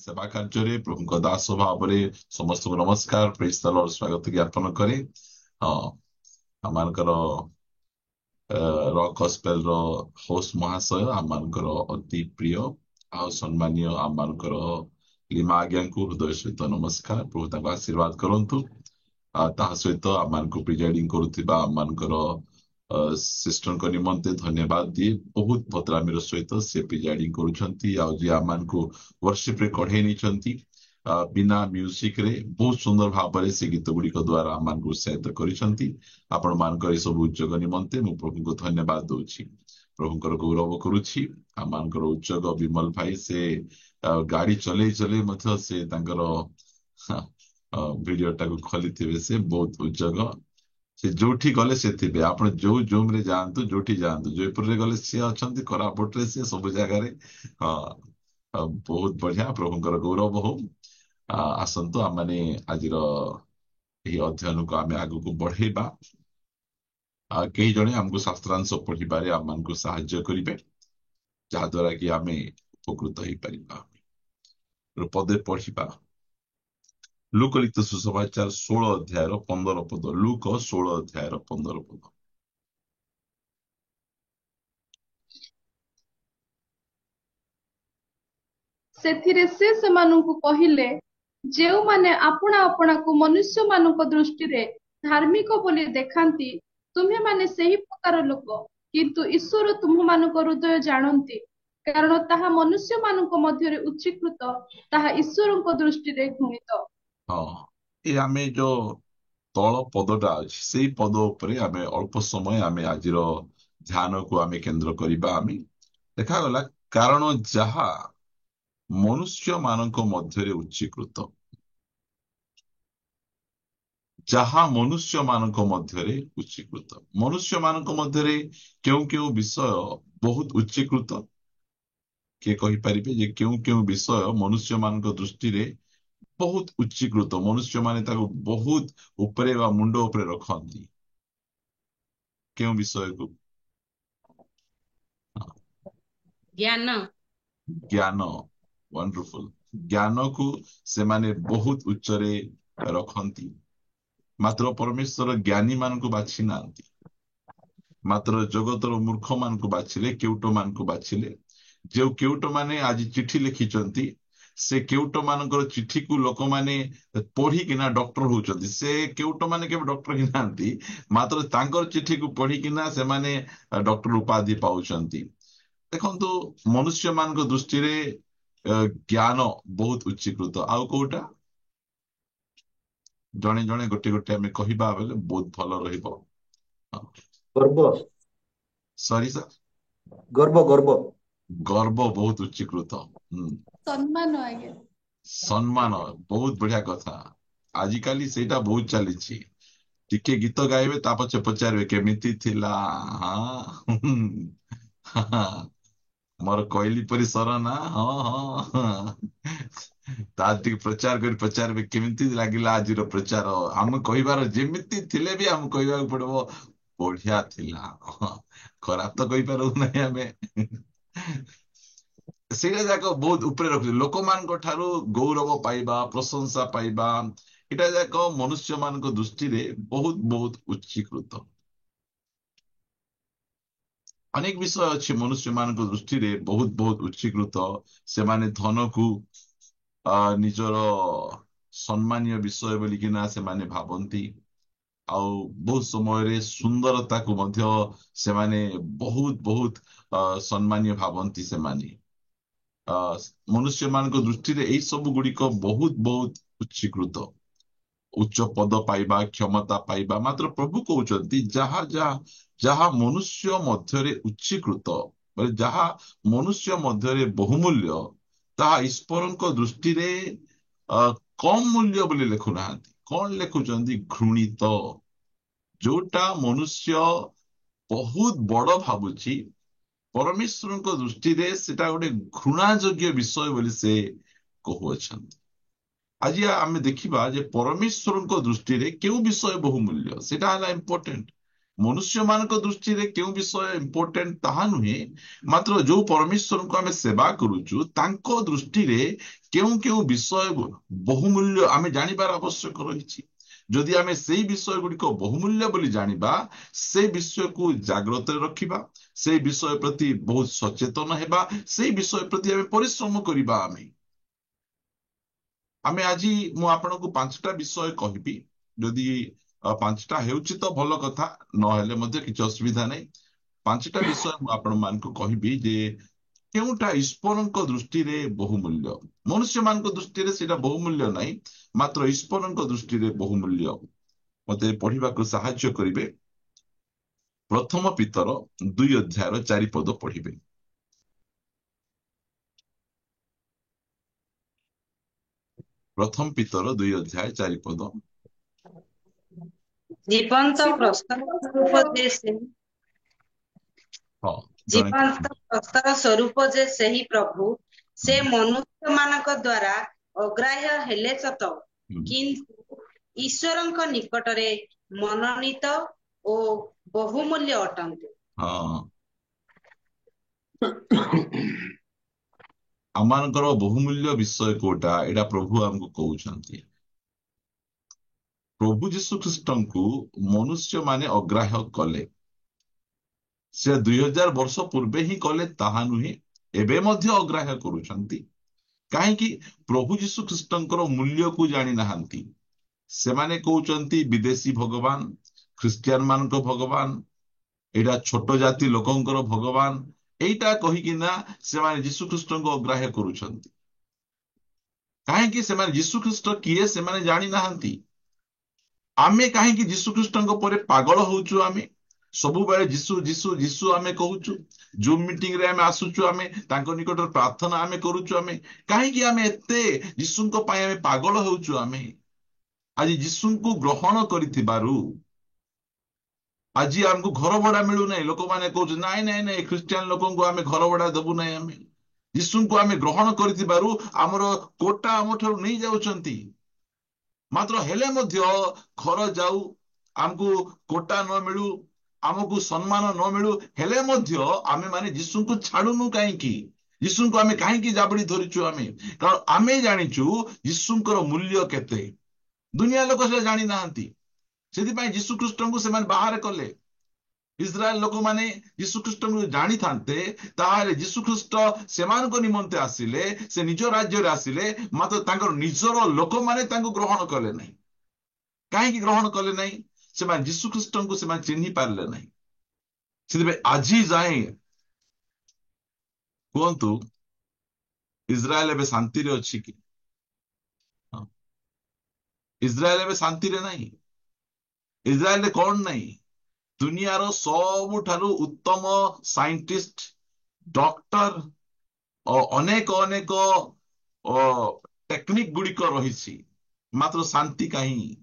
सेवा कार्य प्रभु दास भाव समस्त को नमस्कार प्रेज द लॉर्ड स्वागत ज्ञापन करे। हाँ आमर रॉक गॉस्पेल रो होस्ट महाशय आमर अति प्रिय आ सम्मानीय आमर लिमा आज्ञा को हृदय सहित नमस्कार प्रभु ताको आशीर्वाद करंतु। ता सहित आमको प्रिजाइडिंग करुवा आमर सिस्टर निमंते धन्यवाद दिए बहुत भद्रामीर सहित से प्रिजाइडिंग करुछंती आमको वर्शिप रे कढ़े नहीं बिना म्यूजिक रे बहुत सुंदर भाव से गीत गुड़िक द्वारा आमको उत्साहित करिसंती। आपण मानकर सब उद्योग निमंते मु प्रभु को धन्यवाद दूची प्रभुकर गौरव करुछि। आमर उद्योग विमल भाई से गाड़ी चले चले मध्य से वीडियो टाको खोली से बहुत उद्योग से जोठी गले से थे आप जो जूम रे जातु जोठी जातु जयपुर रे गले सी अच्छा कोरापुट रे सी सब जगार हाँ बहुत बढ़िया प्रभुଙ୍କର गौरव हो। आसतु आम मैंने आज अध्ययन को आम आग को बढ़ेबा कई जने आमको शास्त्रांश पढ़िबारे आम को साहाय्य करेंगे जहाद्वारा कि आम उपकृत हो पार पदे पढ़ा लूक लिखित सुसमाचार 16 अध्याय 15 पद लूक 16 अध्याय 15 पद। ସେଥିରେ ସେ ସେମାନଙ୍କୁ କହିଲେ, ଯେଉଁମାନେ ଆପଣା ଆପଣାକୁ ମନୁଷ୍ୟମାନଙ୍କ ଦୃଷ୍ଟିରେ ଧାର୍ମିକ ବୋଲି ଦେଖାନ୍ତି, ତୁମ୍ଭେମାନେ ସେହି ପ୍ରକାର ଲୋକ, କିନ୍ତୁ ଈଶ୍ୱର ତୁମ୍ଭମାନଙ୍କ ହୃଦୟ ଜାଣନ୍ତି, କାରଣ ତାହା ମନୁଷ୍ୟମାନଙ୍କ ମଧ୍ୟରେ ଉଚ୍ଚୀକୃତ, ତାହା ଈଶ୍ୱରଙ୍କ ଦୃଷ୍ଟିରେ ଘୃଣିତ। हाँ ये आम जो तल पदटा अच्छी से पद उपरे आम अल्प समय आम आज ध्यान को आम केंद्र करवा आम देखागला कारण जहा मनुष्य मानक मध्य उच्चीकृत जहा मनुष्य मानक मध्य उच्चीकृत मनुष्य मानक मध्य क्यों क्यों विषय बहुत उच्चीकृत किए कहीपर जे क्यों क्यों विषय मनुष्य मानक दृष्टि रे बहुत उच्चीकृत मनुष्य माने ताको बहुत उपरे वा मुंड उपरे रखती क्यों विषय को ज्ञान ज्ञान वंडरफुल ज्ञान को से माने बहुत उच्चरे रखती मात्र परमेश्वर ज्ञानी मान को बाछि नांती मात्र जगतर मूर्ख मान को बाछिले केउट मान को बाछिले जो केउट माने आज चिठी लिखिचंती से केउट मानकर चिठी को लोक माने पढ़िकिना डॉक्टर होचंती से केउट माने केवल डॉक्टर ही नांती मात्र तांकर चिठी को पढ़िकिना से माने डॉक्टर उपाधि पाउचंती। देखंतु मनुष्य मान को दृष्टि रे ज्ञान बहुत उच्चीकृत आउ कोटा जणे जणे गोटे गोटे आमे कहिबा बेले बहुत भलो रहिबो। गर्व सॉरी सर गर्व गर्व गर्व बहुत उच्चीकृत ସମ୍ମାନ ଆଜ୍ଞା। सम्मान बहुत बढ़िया कथा आजिकाली सेटा बहुत चली टिके गीत गाइबे ता पछे पचारबे केमिति थिला हाँ मोर कोइली परी सरना हाँ हाँ ता टिके प्रचार कर पचारबे केमिति लागिला आज रो प्रचार हम कहिबार जेमिति थिले भी हम कहिबा पड़बो बढ़िया थिला खराब तो कहि पारु नै हमें ସେଇଟା ଯାକ ବହୁତ ଉପରେ ରଖୁଛି ଲୋକମାନଙ୍କ ଠାରୁ ଗୌରବ ପାଇବା ପ୍ରଶଂସା ପାଇବା ଏଇଟା ଯାକ ମନୁଷ୍ୟ ମାନଙ୍କ ଦୃଷ୍ଟିରେ ବହୁତ ବହୁତ ଉଚ୍ଚୀକୃତ। ଅନେକ ବିଷୟ ଅଛି ମନୁଷ୍ୟ ମାନଙ୍କ ଦୃଷ୍ଟିରେ ବହୁତ ବହୁତ ଉଚ୍ଚୀକୃତ ସେମାନେ ଧନକୁ ନିଜର ସମ୍ମାନୀୟ ବିଷୟ ବୋଲିକିନା ସେମାନେ ଭାବନ୍ତି ଆଉ ବହୁତ ସମୟରେ ସୁନ୍ଦରତାକୁ ମଧ୍ୟ ସେମାନେ ବହୁତ ବହୁତ ସମ୍ମାନୀୟ ଭାବନ୍ତି ସେମାନେ मनुष्य मान दृष्टि रे सब गुड़िक बहुत बहुत उच्चीकृत उच्च पद पाइबा क्षमता पाइबा मात्र प्रभु कहते जहा जहा जहा मनुष्य मध्य उच्चीकृत जहा मनुष्य मध्य बहुमूल्य ताहा ईश्वर दृष्टि रे कम मूल्य बोली लिखुना कौन लिखुंट घृणित जोटा मनुष्य बहुत बड़ भावुची परमेश्वर दृष्टि रे सेटा गोटे घृणायोग्य विषय बोली से कहउछंती। आज आम देखा जे परमेश्वर दृष्टि रे क्यों विषय बहुमूल्य सेटा हला इम्पोर्टेंट मनुष्य मान दृष्टि रे क्यों विषय इम्पोर्टेंट ताहा नुहे, मात्र जो परमेश्वर को आमे सेवा करूचु तांको दृष्टि रे क्यों क्यों विषय बहुमूल्य आमे जानिबार आवश्यक रहिछि। जदि आमे सेई विषय गुड़िक बहुमूल्य बोली जानिबा, से विषय को जाग्रत रखिबा, से विषय प्रति बहुत सचेतन हेबा, से विषय प्रति आमे परिश्रम करिबा। आमे आज मु आपनको 5टा विषय कहबी। जदि 5टा हेउछि तो भलो कथा, न हेले मध्ये किछि असुविधा नै। 5टा विषय मु आपण मानको कहबी जे केउटा ईश्वरଙ୍କ दृष्टिरे बहुमूल्य, मनुष्य मानक दृष्टिरे सेटा बहुमूल्य नै, मात्र ईश्वरଙ୍କ दृष्टिरे बहुमूल्य। मते पढिबाको सहाय्य करिवे। प्रथम पितर 2 अध्यायर 4 पद पढिबे। प्रथम पितर 2 अध्याय 4 पद। जीवंत प्रस्तर स्वरूप जे से हाँ, जने जीवंत प्रस्तर स्वरूप जे सही प्रभु से मनुष्य मानक द्वारा अग्राह्य हेले सत, किंतु ईश्वरଙ୍କ ନିକଟରେ मनोनीत ଓ बहुमूल्य ଅଟନ୍ତି। हाँ, आमानकर बहुमूल्य विषय कोटा एडा प्रभु हमको कहउछंती। प्रभु जीशु ख्रीष्टଙ୍କୁ मनुष्य माने अग्राह्य कले। से 2000 वर्ष पूर्वे ही कले ताहा नुहे, एबे मध्य अग्राह्य करूछंती। काहेकि प्रभु जीशु ख्रीष्टଙ୍କର मूल्य को जानी नाहंती। से माने कहउछंती विदेशी भगवान, ख्रिस्टियन मानक भगवान, एडा छोट जाति लोकंकर भगवान, एइटा कहिकिना से माने जीशु ख्रीष्टଙ୍କୁ अग्राह्य करूछंती। काहेकि से माने जीशु ख्रीष्ट किए से माने जानी नाहंती। आमे काहेकि जीशु ख्रीष्टଙ୍କ परे पागल होउछु। आमे सबु बेले जीशु जीशु जीशु आमे कहूछु। जूम मीटिंग रे आमे आसुछु, आमे तांको निकटर प्रार्थना आमे करूछु। आमे काहेकि आमे एते जीशुଙ୍କ पय आमे पागल होउछु। आमे आज जीशुଙ୍କୁ ग्रहण करिथिबारु आज हमको घर भड़ा मिलू नहीं। लोक माने कहउछु नाइ नाइ नाइ, ख्रिस्टियन लोकंको आमे घर भड़ा देबु नहीं। आमे जीशुଙ୍କୁ आमे ग्रहण करिथिबारु हमरो कोटा हमठरु नहीं जाउछंती। मात्र हेले मध्य घर जाऊ, आमको कोटा न मिलू, आमको सम्मान न मिलू, हेले मध्य आमे माने जीशुଙ୍କୁ छाडुनु काहेकि, जीशुଙ୍କୁ आमे काहेकि जाबड़ी धरिछु। आमे कारण आमे जानिछु जीशुଙ୍କର मूल्य केते। दुनिया लोक से जानी नाहंती। सेति पय जीशु ख्रीष्टଙ୍କୁ सेमान बाहर कले। इस्राएल लोक माने जीशु ख्रीष्टଙ୍କୁ जानी थांते, ताहारे जीशु ख्रीष्ट सेमानको निमंते आसिले, से निज राज्य रे आसिले, मात्र तांकर निजर लोक माने तांको ग्रहण कले नहीं। काहेकि ग्रहण कले नहीं? सेमान जीशु ख्रीष्टଙ୍କୁ सेमान चिन्हि पारले नहीं। सेति पय आजी जाए कोंतु इस्राएल एबे शांति रे अछि कि? हाँ, इस्राएल एबे शांति रे नहीं। इस्राएल रे कोन नहीं? दुनियार सबुठारु उत्तम साइंटिस्ट, डॉक्टर और अनेक अनेक टेक्निक गुड़िक रही, मात्र शांति कहीं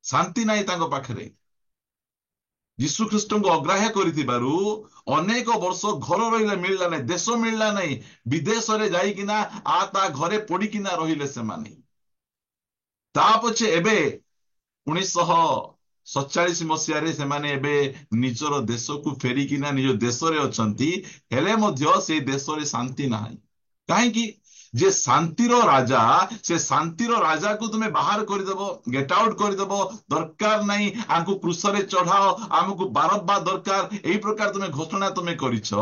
शांति नहीं तांको पाखरे। जीशु ख्रीष्ट को अग्राह्य करिथिबारु अनेक वर्ष घर रहिले मिलला नहीं, देश मिलला नहीं, विदेश रे जाइकिना आ ता घरे पड़िकिना रहिले से माने। ता पछे एबे 1947 मसीह से माने एबे निजर देश को फेरिकिना निज देश रे अछंती, हेले मध्य से देश रे शांति नाही। काहेकि जे शांतिर राजा, से शांतिर राजा को तुम्हें बाहर करदेव, गेट आउट करदेव, दरकार नहीं, आमको क्रूस रे चढ़ाओ, आमको बारब्बार दरकार, एई प्रकार तुम्हें घोषणा तुम्हें करिछ,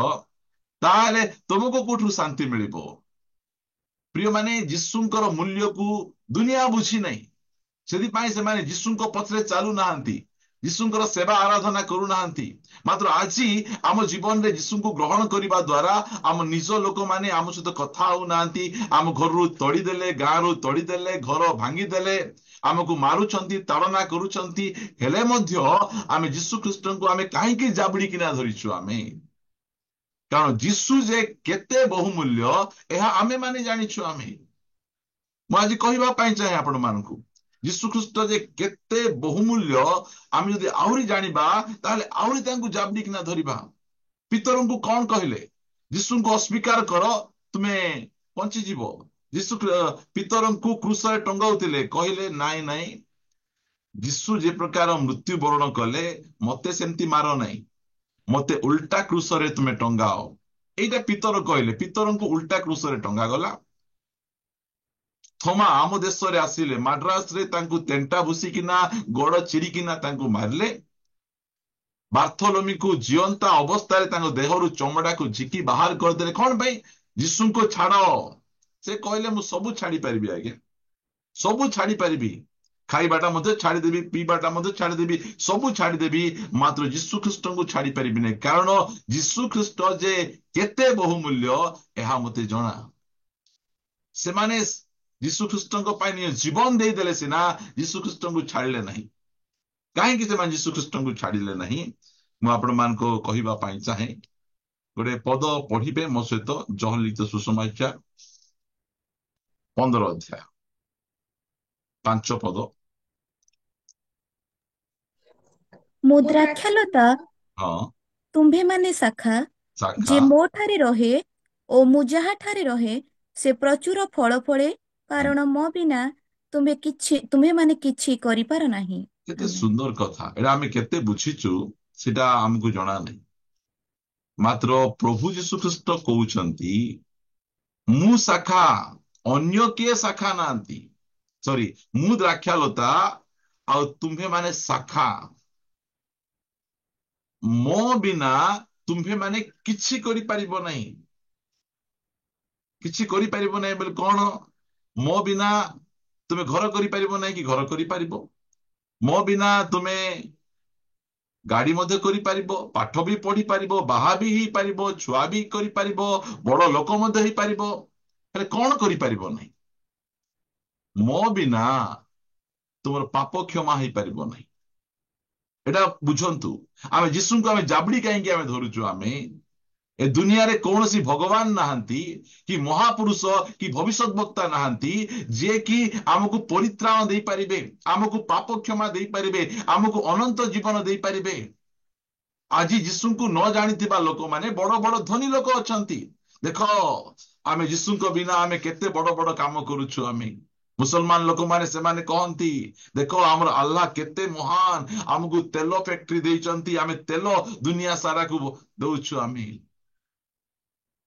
ताले तुमको कोठु शांति मिलिबो? प्रिय माने जीशुंकर मूल्य को दुनिया बुझी नहीं। सेति पाई से माने जीशुंको पछरे चालू नाहंती, जीशुंकर सेवा आराधना करू नाहंती। मात्र आजी आम जीवन रे जीशुंको ग्रहण करिबा द्वारा आम निज लोक माने आम सहित कथा हो नाहंती। आम घर रु तोड़ी देले, गाँ रु तोड़ी देले, घर भांगी देले, आमको मारुछंती, ताड़ना करूछंती, हेले मध्य आमे जीशु ख्रीष्टଙ୍କୁ आमे काहेकि जाबड़ी किना धरिछु? आमे कारण जीशु जे केते बहुमूल्य एहा आमे माने जानिछु। आमे मु आज कहिबा पाई चाहे आपण मानकु जीशु ख्रीष्ट जे केते बहुमूल्य आमे जदि आउरी जानिबा, ताले आउरी तांकु जाबड़ी किना धरिबा। पितरंकु कौन कहले? जीशुंको अस्वीकार कर, तुमे पंची जीवो। जीशु पितरंकु क्रूस रे टंगाउतिले, कहले नाई नाई, ଯୀଶୁ ଯେ ପ୍ରକାର ମୃତ୍ୟୁବରଣ କଲେ ମତେ ସେମିତି ମାର ନାହିଁ, ମତେ ଉଲ୍ଟା କ୍ରୁଶରେ ତୁମେ ଟଙ୍ଗାଅ। ଏଇଟା ପିତର କହିଲେ, ପିତରଙ୍କୁ ଉଲ୍ଟା କ୍ରୁଶରେ ଟଙ୍ଗା ଗଲା। ଥମା ଆମ ଦେଶରେ ଆସିଲେ, ମାଡ୍ରାସରେ ତାଙ୍କୁ ତେଣ୍ଟା ଭୁଷିକିନା ଗୋଡ ଚିରିକିନା ତାଙ୍କୁ ମାରିଲେ। ବାର୍ଥୋଲୋମିକୁ ଜିଅନ୍ତା ଅବସ୍ଥାରେ ତାଙ୍କ ଦେହରୁ ଚମଡାକୁ ଝିକି ବାହାର କରିଦେଲେ। କଣ ପାଇଁ? ଯୀଶୁଙ୍କୁ ଛାଡ। ସେ କହିଲେ ମୁଁ ସବୁ ଛାଡି ପାରିବି ଆଜ୍ଞା, ସବୁ ଛାଡି ପାରିବି, ଖାଇବାଟା ମଧ୍ୟ ଛାଡିଦେବି, ପିଇବାଟା ମଧ୍ୟ ଛାଡିଦେବି, ସବୁ ଛାଡିଦେବି, ମାତ୍ର ଯୀଶୁ ଖ୍ରୀଷ୍ଟଙ୍କୁ ଛାଡି ପାରିବି ନାହିଁ। କାରଣ ଯୀଶୁ ଖ୍ରୀଷ୍ଟ ଯେ କେତେ ବହୁମୂଲ୍ୟ ଏହା ମତେ ଜଣା। ସେମାନେ ଯୀଶୁ ଖ୍ରୀଷ୍ଟଙ୍କ ପାଇଁ ନିଜ ଜୀବନ ଦେଇଦେଲେ ସିନା ଯୀଶୁ ଖ୍ରୀଷ୍ଟଙ୍କୁ ଛାଡିଲେ ନାହିଁ। କାହିଁକି ସେମାନେ ଯୀଶୁ ଖ୍ରୀଷ୍ଟଙ୍କୁ ଛାଡିଲେ ନାହିଁ? ମୁଁ ଆପଣମାନଙ୍କୁ କହିବା ପାଇଁ ଚାହେଁ। ଗୋଟେ ପଦ ପଢିବେ ମୋ ସହିତ, ଯୋହନ ଲିଖିତ ସୁସମାଚାର 15 ଅଧ୍ୟାୟ 5 ପଦ। ମୁଁ ଦ୍ରାକ୍ଷାଲତା, ହଁ, ତୁମ୍ଭେମାନେ ଶାଖା। ଶାଖା। ଯେ ମୋ ଠାରେ ରହେ ଓ ମୁଁ ଯାହାଠାରେ ରହେ ସେ ପ୍ରଚୁର ଫଳ ଫଳେ, କାରଣ ମୋ ବିନା ତୁମ୍ଭେମାନେ କିଛି କରିପାର ନାହିଁ। କେତେ ଆମେନ୍। ସୁନ୍ଦର କଥା। ଏଇଟା ଆମେ କେତେ ବୁଝିଛୁ ସେଟା ଆମକୁ ଜଣା ନାହିଁ। ମାତ୍ର ପ୍ରଭୁ ଯୀଶୁ ଖ୍ରୀଷ୍ଟ କହୁଛନ୍ତି ମୁଁ ଶାଖା, ଅନ୍ୟ କିଏ ଶାଖା ନାହାନ୍ତି। ସରି, ମୁଁ ଦ୍ରାକ୍ଷାଲତା ଆଉ ତୁମ୍ଭେମାନେ ଶାଖା। ମୋ ବିନା ତୁମ୍ଭେମାନେ କିଛି କରିପାରିବ ନାହିଁ। କିଛି କରିପାରିବ ନାହିଁ ବୋଲି କଣ? ମୋ ବିନା ତୁମେ ଘର କରିପାରିବ ନାହିଁ କି ଘର କରିପାରିବ? ମୋ ବିନା ତୁମେ ଗାଡି ମଧ୍ୟ କରିପାରିବ, ପାଠ ବି ପଢିପାରିବ, ବାହା ବି ହେଇପାରିବ, ଛୁଆ ବି କରିପାରିବ, ବଡ ଲୋକ ମଧ୍ୟ ହେଇପାରିବ, ହେଲେ କଣ କରିପାରିବ ନାହିଁ? ମୋ ବିନା ତୁମର ପାପ କ୍ଷମା ହେଇପାରିବ ନାହିଁ। ଏଟା ବୁଝନ୍ତୁ। ଆମେ ଯୀଶୁଙ୍କୁ ଆମେ ଜାବଡି କାହିଁକି ଆମେ ଧରୁଛୁ? ଆମେ ଏ ଦୁନିଆରେ କୌଣସି ଭଗବାନ ନାହାନ୍ତି, କି ମହାପୁରୁଷ, କି ଭବିଷ୍ୟତ ବକ୍ତା ନାହାନ୍ତି ଯିଏ କି ଆମକୁ ପରିତ୍ରାଣ ଦେଇପାରିବେ, ଆମକୁ ପାପ କ୍ଷମା ଦେଇପାରିବେ, ଆମକୁ ଅନନ୍ତ ଜୀବନ ଦେଇପାରିବେ। ଆଜି ଯୀଶୁଙ୍କୁ ନ ଜାଣିଥିବା ଲୋକମାନେ ବଡ ବଡ ଧନୀ ଲୋକ ଅଛନ୍ତି। ଦେଖ, ଆମେ ଯୀଶୁଙ୍କ ବିନା ଆମେ କେତେ ବଡ ବଡ କାମ କରୁଛୁ। ଆମେ ମୁସଲମାନ ଲୋକମାନେ ସେମାନେ କହନ୍ତି ଦେଖ ଆମର ଆଲ୍ଲାହ କେତେ ମହାନ, ଆମକୁ ତେଲ ଫ୍ୟାକ୍ଟ୍ରି ଦେଇଛନ୍ତି, ଆମେ ତେଲ ଦୁନିଆ ସାରାକୁ ଦଉଛୁ। ଆମେ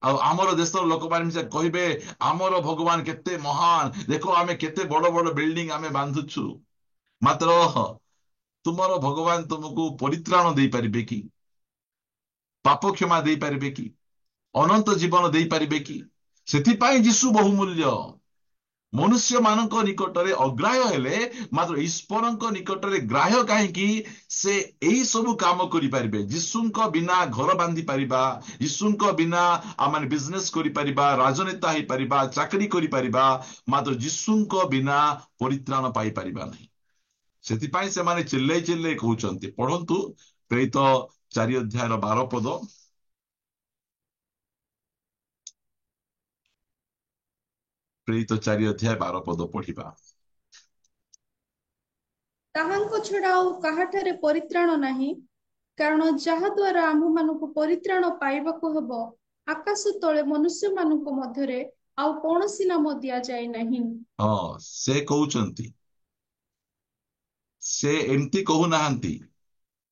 ଆଉ ଆମର ଦେଶର ଲୋକମାନେ କହିବେ ଆମର ଭଗବାନ କେତେ ମହାନ, ଦେଖ ଆମେ କେତେ ବଡ ବଡ ବିଲ୍ଡିଂ ଆମେ ବାନ୍ଧୁଛୁ। ମାତ୍ର ତୁମର ଭଗବାନ ତୁମକୁ ପରିତ୍ରାଣ ଦେଇପାରିବେ କି? ପାପ କ୍ଷମା ଦେଇପାରିବେ କି? ଅନନ୍ତ ଜୀବନ ଦେଇପାରିବେ କି? ସେଥିପାଇଁ ଯୀଶୁ ବହୁମୂଲ୍ୟ। ମନୁଷ୍ୟ ମାନଙ୍କ ନିକଟରେ ଅଗ୍ରାହ୍ୟ ହେଲେ ମାତ୍ର ଈଶ୍ୱରଙ୍କ ନିକଟରେ ଗ୍ରାହ୍ୟ କାହିଁକି? ସେ ଏଇ ସବୁ କାମ କରିପାରିବେ। ଯୀଶୁଙ୍କ ବିନା ଘର ବାନ୍ଧି ପାରିବା, ଯୀଶୁଙ୍କ ବିନା ଆମେ ବିଜନେସ କରିପାରିବା, ରାଜନେତା ହେଇପାରିବା, ଚାକିରି କରିପାରିବା, ମାତ୍ର ଯୀଶୁଙ୍କ ବିନା ପରିତ୍ରାଣ ପାଇପାରିବା ନାହିଁ। ସେଥିପାଇଁ ସେମାନେ ଚିଲ୍ଲେଇ ଚିଲ୍ଲେଇ କହୁଛନ୍ତି। ପଢନ୍ତୁ ପ୍ରେରିତ 4 ଅଧ୍ୟାୟର 12 ପଦ। ପ୍ରେରିତ 4 ଅଧ୍ୟାୟ 12 ପଦ ପଢିବା। ତାହାଙ୍କ ଛଡା ଆଉ କାହାଠାରେ ପରିତ୍ରାଣ ନାହିଁ, କାରଣ ଯାହା ଦ୍ୱାରା ଆମ୍ଭମାନଙ୍କୁ ପରିତ୍ରାଣ ପାଇବାକୁ ହେବ ଆକାଶ ତଳେ ମନୁଷ୍ୟମାନଙ୍କ ମଧ୍ୟରେ ଆଉ କୌଣସି ନାମ ଦିଆଯାଇ ନାହିଁ। ହଁ, ସେ କହୁଛନ୍ତି, ସେ ଏମିତି କହୁନାହାନ୍ତି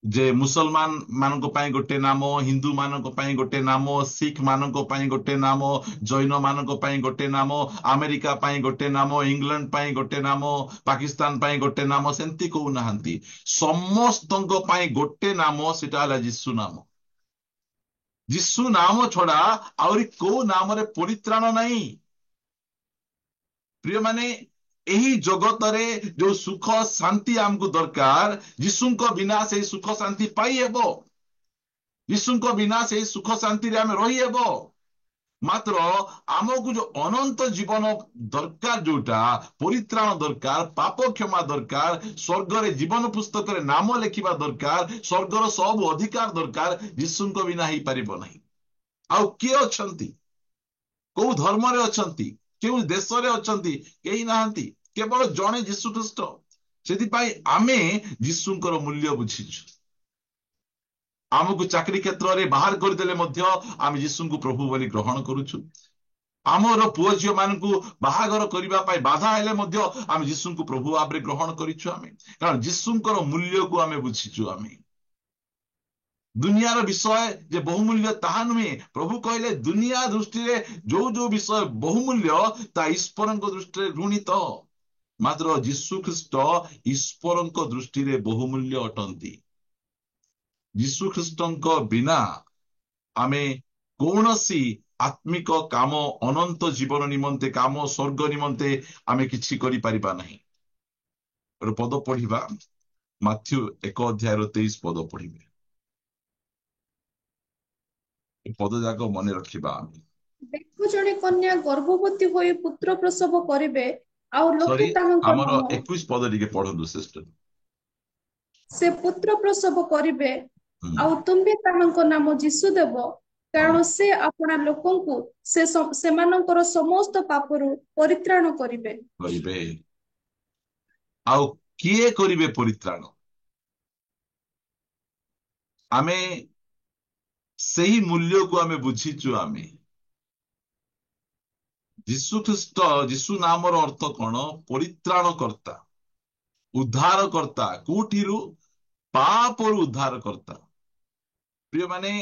ଯେ ମୁସଲମାନ ମାନଙ୍କ ପାଇଁ ଗୋଟେ ନାମ, ହିନ୍ଦୁ ମାନଙ୍କ ପାଇଁ ଗୋଟେ ନାମ, ଶିଖ ମାନଙ୍କ ପାଇଁ ଗୋଟେ ନାମ, ଜୈନ ମାନଙ୍କ ପାଇଁ ଗୋଟେ ନାମ, ଆମେରିକା ପାଇଁ ଗୋଟେ ନାମ, ଇଂଲଣ୍ଡ ପାଇଁ ଗୋଟେ ନାମ, ପାକିସ୍ତାନ ପାଇଁ ଗୋଟେ ନାମ, ସେମିତି କହୁନାହାନ୍ତି। ସମସ୍ତଙ୍କ ପାଇଁ ଗୋଟେ ନାମ, ସେଟା ହେଲା ଯୀଶୁ ନାମ। ଯୀଶୁ ନାମ ଛଡା ଆହୁରି କୋଉ ନାମରେ ପରିତ୍ରାଣ ନାହିଁ। ପ୍ରିୟମାନେ, ଏହି ଜଗତରେ ଯୋଉ ସୁଖ ଶାନ୍ତି ଆମକୁ ଦରକାର, ଯୀଶୁଙ୍କ ବିନା ସେଇ ସୁଖ ଶାନ୍ତି ପାଇହେବ। ଯୀଶୁଙ୍କ ବିନା ସେଇ ସୁଖ ଶାନ୍ତିରେ ଆମେ ରହିହେବ। ମାତ୍ର ଆମକୁ ଯୋଉ ଅନନ୍ତ ଜୀବନ ଦରକାର, ଯୋଉଟା ପରିତ୍ରାଣ ଦରକାର, ପାପ କ୍ଷମା ଦରକାର, ସ୍ୱର୍ଗରେ ଜୀବନ ପୁସ୍ତକରେ ନାମ ଲେଖିବା ଦରକାର, ସ୍ୱର୍ଗର ସବୁ ଅଧିକାର ଦରକାର, ଯୀଶୁଙ୍କ ବିନା ହେଇପାରିବ ନାହିଁ। ଆଉ କିଏ ଅଛନ୍ତି? କୋଉ ଧର୍ମରେ ଅଛନ୍ତି? କେଉଁ ଦେଶରେ ଅଛନ୍ତି? କେହି ନାହାନ୍ତି, କେବଳ ଜଣେ ଯୀଶୁ ଖ୍ରୀଷ୍ଟ। ସେଥିପାଇଁ ଆମେ ଯୀଶୁଙ୍କର ମୂଲ୍ୟ ବୁଝିଛୁ। ଆମକୁ ଚାକିରି କ୍ଷେତ୍ରରେ ବାହାର କରିଦେଲେ ମଧ୍ୟ ଆମେ ଯୀଶୁଙ୍କୁ ପ୍ରଭୁ ବୋଲି ଗ୍ରହଣ କରୁଛୁ। ଆମର ପୁଅ ଝିଅ ମାନଙ୍କୁ ବାହାଘର କରିବା ପାଇଁ ବାଧା ହେଲେ ମଧ୍ୟ ଆମେ ଯୀଶୁଙ୍କୁ ପ୍ରଭୁ ଭାବରେ ଗ୍ରହଣ କରିଛୁ ଆମେ, କାରଣ ଯୀଶୁଙ୍କର ମୂଲ୍ୟକୁ ଆମେ ବୁଝିଛୁ। ଆମେ ଦୁନିଆର ବିଷୟ ଯେ ବହୁମୂଲ୍ୟ ତାହା ନୁହେଁ। ପ୍ରଭୁ କହିଲେ ଦୁନିଆ ଦୃଷ୍ଟିରେ ଯୋଉ ଯୋଉ ବିଷୟ ବହୁମୂଲ୍ୟ ତାହା ଈଶ୍ୱରଙ୍କ ଦୃଷ୍ଟିରେ ଘୃଣିତ, ମାତ୍ର ଯୀଶୁ ଖ୍ରୀଷ୍ଟ ଈଶ୍ୱରଙ୍କ ଦୃଷ୍ଟିରେ ବହୁମୂଲ୍ୟ ଅଟନ୍ତି। ଯୀଶୁ ଖ୍ରୀଷ୍ଟଙ୍କ ବିନା ଆମେ କୌଣସି ଆତ୍ମିକ କାମ, ଅନନ୍ତ ଜୀବନ ନିମନ୍ତେ କାମ, ସ୍ୱର୍ଗ ନିମନ୍ତେ ଆମେ କିଛି କରିପାରିବା ନାହିଁ। ଗୋଟେ ପଦ ପଢିବା, ମାଥ୍ୟୁ 1:23 ପଦ ପଢିବେ। ଏ ପଦ ଯାକ ମନେ ରଖିବା ଆମେ। ଦେଖ ଜଣେ କନ୍ୟା ଗର୍ଭବତୀ ହୋଇ ପୁତ୍ର ପ୍ରସବ କରିବେ, ଆଉ ସରି, ଲୋକେ ତାହାଙ୍କ ଆମର ନାମ 21 ପଦ ଟିକେ ପଢନ୍ତୁ ସିଷ୍ଟର। ସେ ପୁତ୍ର ପ୍ରସବ କରିବେ, ହୁଁ, ଆଉ ତୁମ୍ଭେ ତାହାଙ୍କ ନାମ ଯୀଶୁ ଦେବ, ହଁ, କାରଣ ସେ ଆପଣା ଲୋକଙ୍କୁ ସେମାନଙ୍କର ସମସ୍ତ ପାପରୁ ପରିତ୍ରାଣ କରିବେ। କରିବେ। ଆଉ କିଏ କରିବେ ପରିତ୍ରାଣ? ଆମେ ସେହି ମୂଲ୍ୟକୁ ଆମେ ବୁଝିଛୁ। ଆମେ ଯୀଶୁ ଖ୍ରୀଷ୍ଟ, ଯୀଶୁ ନାମର ଅର୍ଥ କଣ? ପରିତ୍ରାଣ କର୍ତ୍ତା, ଉଦ୍ଧାର କର୍ତ୍ତା। କୋଉଠିରୁ? ପାପରୁ ଉଦ୍ଧାର କର୍ତ୍ତା। ପ୍ରିୟମାନେ,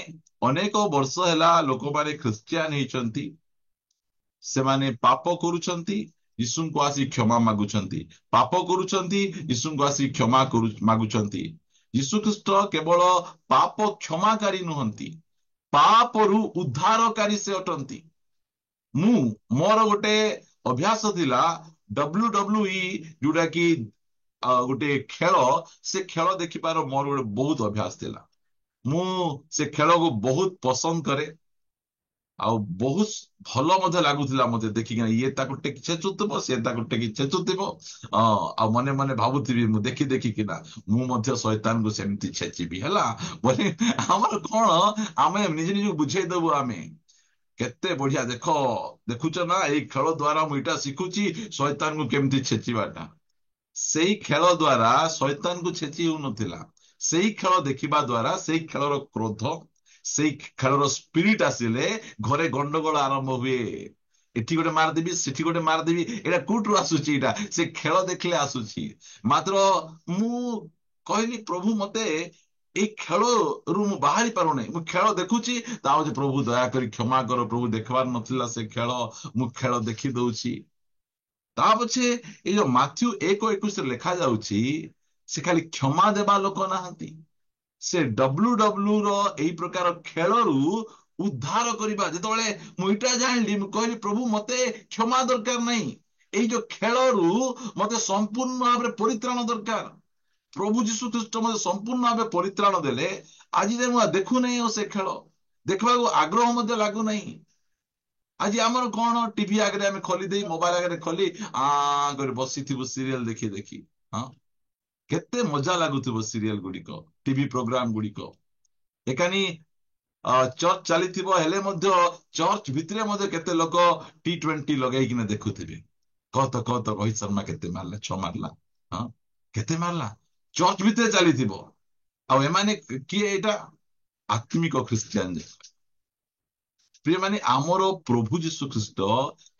ଅନେକ ବର୍ଷ ହେଲା ଲୋକମାନେ ଖ୍ରୀଷ୍ଟିଆନ ହେଇଛନ୍ତି, ସେମାନେ ପାପ କରୁଛନ୍ତି, ଯୀଶୁଙ୍କୁ ଆସି କ୍ଷମା ମାଗୁଛନ୍ତି, ପାପ କରୁଛନ୍ତି, ଯୀଶୁଙ୍କୁ ଆସି କ୍ଷମା ମାଗୁଛନ୍ତି। ଯୀଶୁ ଖ୍ରୀଷ୍ଟ କେବଳ ପାପ କ୍ଷମାକାରୀ ନୁହନ୍ତି, ପାପରୁ ଉଦ୍ଧାରକାରୀ ସେ ଅଟନ୍ତି। ମୋର ଗୋଟେ ଅଭ୍ୟାସ ଥିଲା WWE, ଯୋଉଟା କି ଗୋଟେ ଖେଳ, ସେ ଖେଳ ଦେଖିବାର ମୋର ଗୋଟେ ବହୁତ ଅଭ୍ୟାସ ଥିଲା। ମୁଁ ସେ ଖେଳକୁ ବହୁତ ପସନ୍ଦ କରେ, ଆଉ ବହୁତ ଭଲ ମଧ୍ୟ ଲାଗୁଥିଲା ମତେ ଦେଖିକିନା। ଇଏ ତାକୁ ଟେକି ଛେଚୁଥିବ, ସିଏ ତାକୁ ଟେକି ଛେଚୁଥିବ, ଆଉ ମନେ ମନେ ଭାବୁଥିବି ମୁଁ ଦେଖିକିନା ମୁଁ ମଧ୍ୟ ଶୈତାନକୁ ସେମିତି ଛେଚିବି ହେଲା ବୋଲି। ଆମର କଣ, ଆମେ ନିଜେ ନିଜକୁ ବୁଝେଇ ଦବୁ ଆମେ କେତେ ବଢିଆ। ଦେଖୁଛ ନା, ଏଇ ଖେଳ ଦ୍ଵାରା ମୁଁ ଏଇଟା ଶିଖୁଛି ଶୈତାନକୁ କେମିତି ଛେଚିବାଟା। ସେଇ ଖେଳ ଦ୍ଵାରା ଶୈତାନକୁ ଛେଚି ହେଉନଥିଲା। ସେଇ ଖେଳ ଦେଖିବା ଦ୍ଵାରା ସେଇ ଖେଳର କ୍ରୋଧ, ସେଇ ଖେଳର ସ୍ପିରିଟ ଆସିଲେ ଘରେ ଗଣ୍ଡଗୋଳ ଆରମ୍ଭ ହୁଏ। ଏଠି ଗୋଟେ ମାରିଦେବି, ସେଠି ଗୋଟେ ମାରିଦେବି। ଏଇଟା କୋଉଠୁ ଆସୁଛି? ଏଇଟା ସେ ଖେଳ ଦେଖିଲେ ଆସୁଛି। ମାତ୍ର ମୁଁ କହିଲି, ପ୍ରଭୁ ମତେ ଏଇ ଖେଳରୁ ମୁଁ ବାହାରି ପାରୁନାହିଁ। ମୁଁ ଖେଳ ଦେଖୁଛି, ତା ହଉଛି ପ୍ରଭୁ ଦୟାକରି କ୍ଷମା କର ପ୍ରଭୁ, ଦେଖିବାର ନଥିଲା ସେ ଖେଳ, ମୁଁ ଖେଳ ଦେଖି ଦଉଛି। ତା ପଛେ ଏଇ ଯୋଉ ମାଥ୍ୟୁ 1:21 ଲେଖା ଯାଉଛି, ସେ ଖାଲି କ୍ଷମା ଦେବା ଲୋକ ନାହାନ୍ତି, ସେ WWE ର ଏଇ ପ୍ରକାର ଖେଳରୁ ଉଦ୍ଧାର କରିବା। ଯେତେବେଳେ ମୁଁ ଏଇଟା ଜାଣିଲି, ମୁଁ କହିଲି ପ୍ରଭୁ ମତେ କ୍ଷମା ଦରକାର ନାହିଁ, ଏଇ ଯୋଉ ଖେଳରୁ ମତେ ସମ୍ପୂର୍ଣ୍ଣ ଭାବରେ ପରିତ୍ରାଣ ଦରକାର। ପ୍ରଭୁ ଯୀଶୁ ଖ୍ରୀଷ୍ଟ ମତେ ସମ୍ପୂର୍ଣ୍ଣ ଭାବେ ପରିତ୍ରାଣ ଦେଲେ ଆଜି ଯାଏ ମୁଁ ଦେଖୁନାହିଁ, ଆଉ ସେ ଖେଳ ଦେଖିବାକୁ ଆଗ୍ରହ ମଧ୍ୟ ଲାଗୁନାହିଁ। ଆଜି ଆମର କଣ, ଟିଭି ଆଗରେ ଆମେ ଖୋଲି ଦେଇ, ମୋବାଇଲ ଆଗରେ ଖୋଲି କରି ବସିଥିବୁ ସିରିଏଲ ଦେଖି ଦେଖି। ହଁ, କେତେ ମଜା ଲାଗୁଥିବ ସିରିଏଲ ଗୁଡିକ, ଟିଭି ପ୍ରୋଗ୍ରାମ ଗୁଡିକ। ଏକାନି ଚର୍ଚ୍ଚ ଚାଲିଥିବ, ହେଲେ ମଧ୍ୟ ଚର୍ଚ୍ଚ ଭିତରେ ମଧ୍ୟ କେତେ ଲୋକ T20 ଲଗେଇକିନା ଦେଖୁଥିବେ। କହ ତ ରୋହିତ ଶର୍ମା କେତେ ମାରିଲା, 6 ମାରିଲା, ହଁ କେତେ ମାରିଲା, ଚର୍ଚ୍ଚ ଭିତରେ ଚାଲିଥିବ। ଆଉ ଏମାନେ କିଏ? ଏଇଟା ଆତ୍ମିକ ଖ୍ରୀଷ୍ଟିଆନ। ପ୍ରିୟମାନେ, ଆମର ପ୍ରଭୁ ଯୀଶୁ ଖ୍ରୀଷ୍ଟ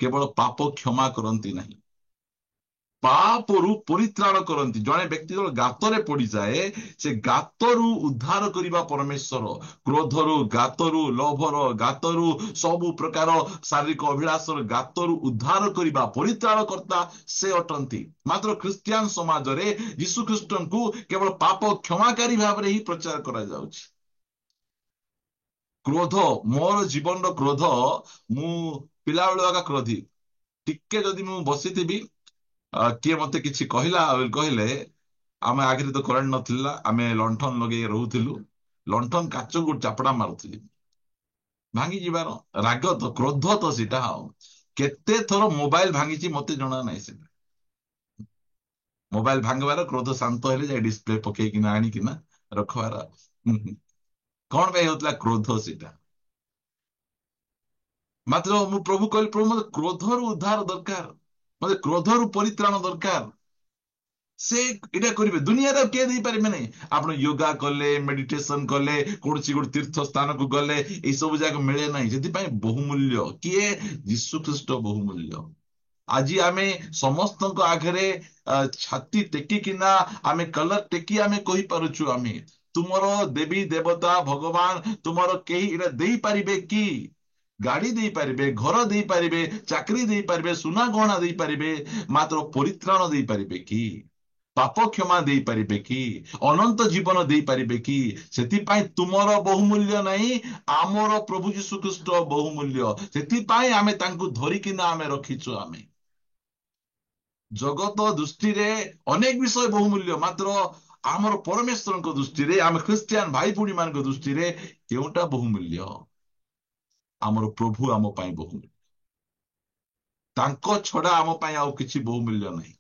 କେବଳ ପାପ କ୍ଷମା କରନ୍ତି ନାହିଁ, ପାପରୁ ପରିତ୍ରାଣ କରନ୍ତି। ଜଣେ ବ୍ୟକ୍ତି ଯେତେବେଳେ ଗାତରେ ପଡିଯାଏ, ସେ ଗାତରୁ ଉଦ୍ଧାର କରିବା ପରମେଶ୍ୱର। କ୍ରୋଧରୁ, ଗାତରୁ, ଲୋଭର ଗାତରୁ, ସବୁ ପ୍ରକାର ଶାରୀରିକ ଅଭିଳାଷର ଗାତରୁ ଉଦ୍ଧାର କରିବା ପରିତ୍ରାଣ କର୍ତ୍ତା ସେ ଅଟନ୍ତି। ମାତ୍ର ଖ୍ରୀଷ୍ଟିଆନ ସମାଜରେ ଯୀଶୁ ଖ୍ରୀଷ୍ଟଙ୍କୁ କେବଳ ପାପ କ୍ଷମାକାରୀ ଭାବରେ ହିଁ ପ୍ରଚାର କରାଯାଉଛି। କ୍ରୋଧ, ମୋର ଜୀବନର କ୍ରୋଧ, ମୁଁ ପିଲାବେଳୁ ଆକା କ୍ରୋଧୀ। ଟିକେ ଯଦି ମୁଁ ବସିଥିବି, କିଏ ମତେ କିଛି କହିଲେ, ଆମେ ଆଗରେ ତ କରେଣ୍ଟ ନଥିଲା, ଆମେ ଲଣ୍ଠନ ଲଗେଇ ରହୁଥିଲୁ, ଲଣ୍ଠନ କାଚକୁ ଗୋଟେ ଚାପଡା ମାରୁଥିଲି, ଭାଙ୍ଗି ଯିବାର ରାଗ ତ, କ୍ରୋଧ ତ ସେଟା। ଆଉ କେତେ ଥର ମୋବାଇଲ ଭାଙ୍ଗିଛି ମତେ ଜଣା ନାହିଁ। ସେଟା ମୋବାଇଲ ଭାଙ୍ଗିବାର, କ୍ରୋଧ ଶାନ୍ତ ହେଲେ ଯାଇ ଡିସପ୍ଲେ ପକେଇକିନା ଆଣିକିନା ରଖବାର। କଣ ପାଇଁ ହଉଥିଲା? କ୍ରୋଧ ସେଟା। ମାତ୍ର ମୁଁ ପ୍ରଭୁ କହିଲି, ପ୍ରଭୁ ମତେ କ୍ରୋଧରୁ ଉଦ୍ଧାର ଦରକାର, ମତେ କ୍ରୋଧରୁ ପରିତ୍ରାଣ ଦରକାର। से एटा करेंगे दुनिया किए दे पारे नहीं आप योगा कले मेडिटेशन कले कौन गोटे तीर्थ स्थान को गले ये सब जाक मिले ना से बहुमूल्य किए जीशु ख्रीस्ट बहुमूल्य आज आम समस्त आगे छाती टेकिना आम कलर टेकी आम कही पारुछु आम तुमर देवी देवता भगवान तुमर कहीं इटा दे पारिबे कि गाड़ी दे पारिबे घर दे पारिबे चाकरी दे पारिबे सुना गहना दे पारिबे मात्र परित्राण दे पारिबे कि पाप क्षमा दे पारिबे कि अनंत जीवन दे पारिबे कि सेतिपाई तुमर बहुमूल्य नहीं आमर प्रभु यीशु ख्रीस्ट बहुमूल्य सेतिपाई आमे तांकु धरिकिना आमे रखिछु आमे जगत दृष्टि रे अनेक विषय बहुमूल्य मात्र आमर परमेश्वर दृष्टि रे आमे ख्रिस्टियन भाई भूणी मान दृष्टि रे केउटा बहुमूल्य आमर प्रभु आम पाई बहुमूल्य तांको छड़ा आम पाई आउ किछि बहुमूल्य नहीं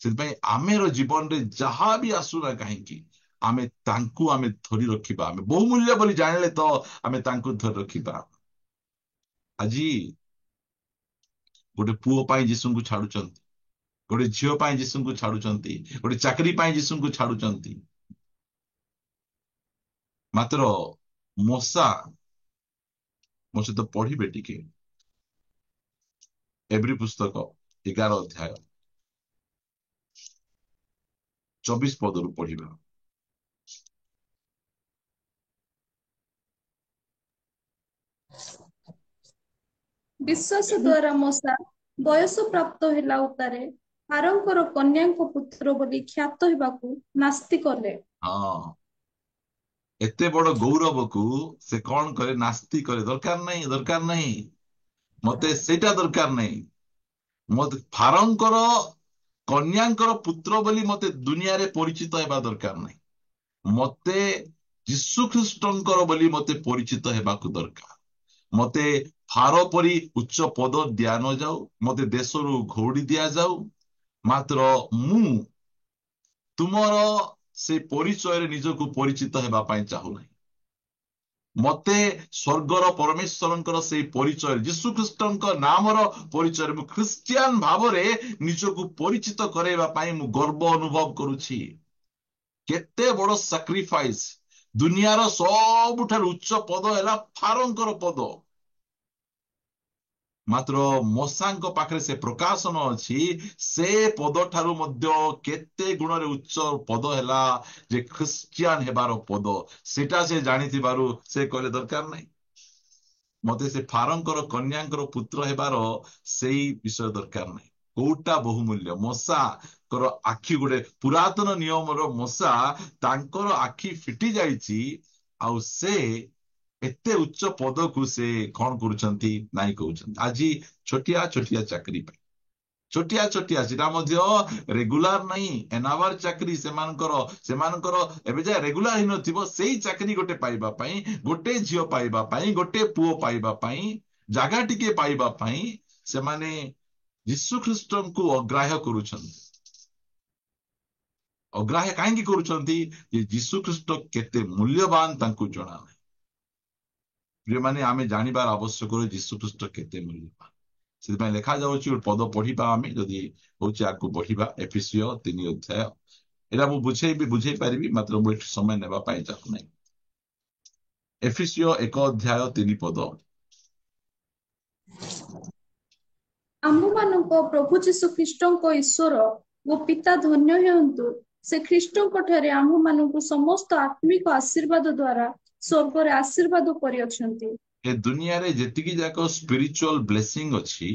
से आमेर जीवन रे जहाँ भी आसुना कहीं आमे तांकु आमे धरी रखिबा आमे बहुमूल्य बोली जानिले तो आमे तांकु धरी रखिबा आज गोटे पुओ पाई जीसु को छाड़ुचंती गोटे झील पाई जीसु को छाड़ुचंती गोटे चाकरी पाई जीसु को छाड़ुचंती मात्र मोसा मो सहित पढ़िबे टिके एब्री पुस्तक 11 अध्याय 24 पदरु पढ़िबा विश्वास द्वारा मूसा बयस प्राप्त ହେଲା ଉତ୍ତାରେ ଫାରୋଙ୍କର କନ୍ୟାଙ୍କ ପୁତ୍ର ବୋଲି ଖ୍ୟାତ ହେବାକୁ ନାସ୍ତି କଲେ। हाँ एते बड़ गौरव को से कौन करे नास्ती करे दरकार नहीं मते सेटा दरकार नहीं मत फारंकर कन्यांकर पुत्र बोली मते दुनिया रे परिचित हेबा दरकार नहीं मते यीशु ख्रीष्टंकर बोली मते परिचित हेबाकु दरकार मते फारो परी उच्च पद दिया न जाऊ मते देशरू घोड़ी दिया जाऊ मात्र मु तुमर से परिचय रे निजको परिचित हेबा पाई चाहू नहीं मते स्वर्गर परमेश्वरंकर से परिचय यीशु ख्रीष्टंक नामर परिचय मु ख्रिस्टियन भाव रे निजको परिचित करेबा पाई मु गर्व अनुभव करूछि केते बड़ सैक्रिफाइस दुनियार सबुठार उच्च पद हैला फारोंकर पद मात्र मोसांक पाखरे से प्रकाशन अछि से पद ठारू मध्य केते गुण रे उच्च पद हैला जे ख्रिस्टियन हेबार पद सेटा से जानिथिबारु से कहले दरकार नहीं मते से फारंकर कन्यांकर पुत्र हेबार सेही विषय दरकार नहीं कोटा बहुमूल्य मोसा कर आखि गोटे पुरातन नियम रो मोसा तांकर आखि फिटी जाइछि आउ से एते उच्च पद को से कौन करुछंती नाई कहउछंती आज छोटिया छोटिया चाकरी पे छोटिया छोटिया सेटा मध्य रेगुलर नहीं एनावर चाकरी सेमानकर एबे जा रेगुलर हि नथिबो सेही चाकरी गोटे पाइबा पई गोटे झियो पाइबा पई गोटे पुओ पाइबा पई जागा टिके पाइबा पई से माने यीशु ख्रीष्टन को अग्राह्य करुछंती अग्राह्य काहेकि करुछंती जे यीशु ख्रीष्ट केते मूल्यवान तांकु जणा नहीं प्रिय माने आमे जानिबार आवश्यक यीशु ख्रीष्ट केते मूल्यवान से लिखा जाउछि पद पढ़िबा आमे जदि होछि आकु पढ़िबा एफिसियो 3 अध्याय एरा मु बुझेई पारिबी मात्र मु एठी समय नेबा पाई चाहू नहीं एफिसियो 1 अध्याय 3 पद आम्भମାନଙ୍କୁ प्रभु जीशु ख्रीष्टଙ୍କ ईश्वर ଓ ପିତା ଧନ୍ୟ ହେଉନ୍ତୁ ସେ ଖ୍ରୀଷ୍ଟଙ୍କ ଠାରେ ଆମ୍ଭମାନଙ୍କୁ ସମସ୍ତ ଆତ୍ମିକ ଆଶୀର୍ବାଦ ଦ୍ୱାରା ସ୍वर्ଗରେ ଆଶୀର୍ବାଦ କରିଅଛନ୍ତି। ए दुनिया रे जेतिकी जाको स्पिरिचुअल ब्लेसिंग अछि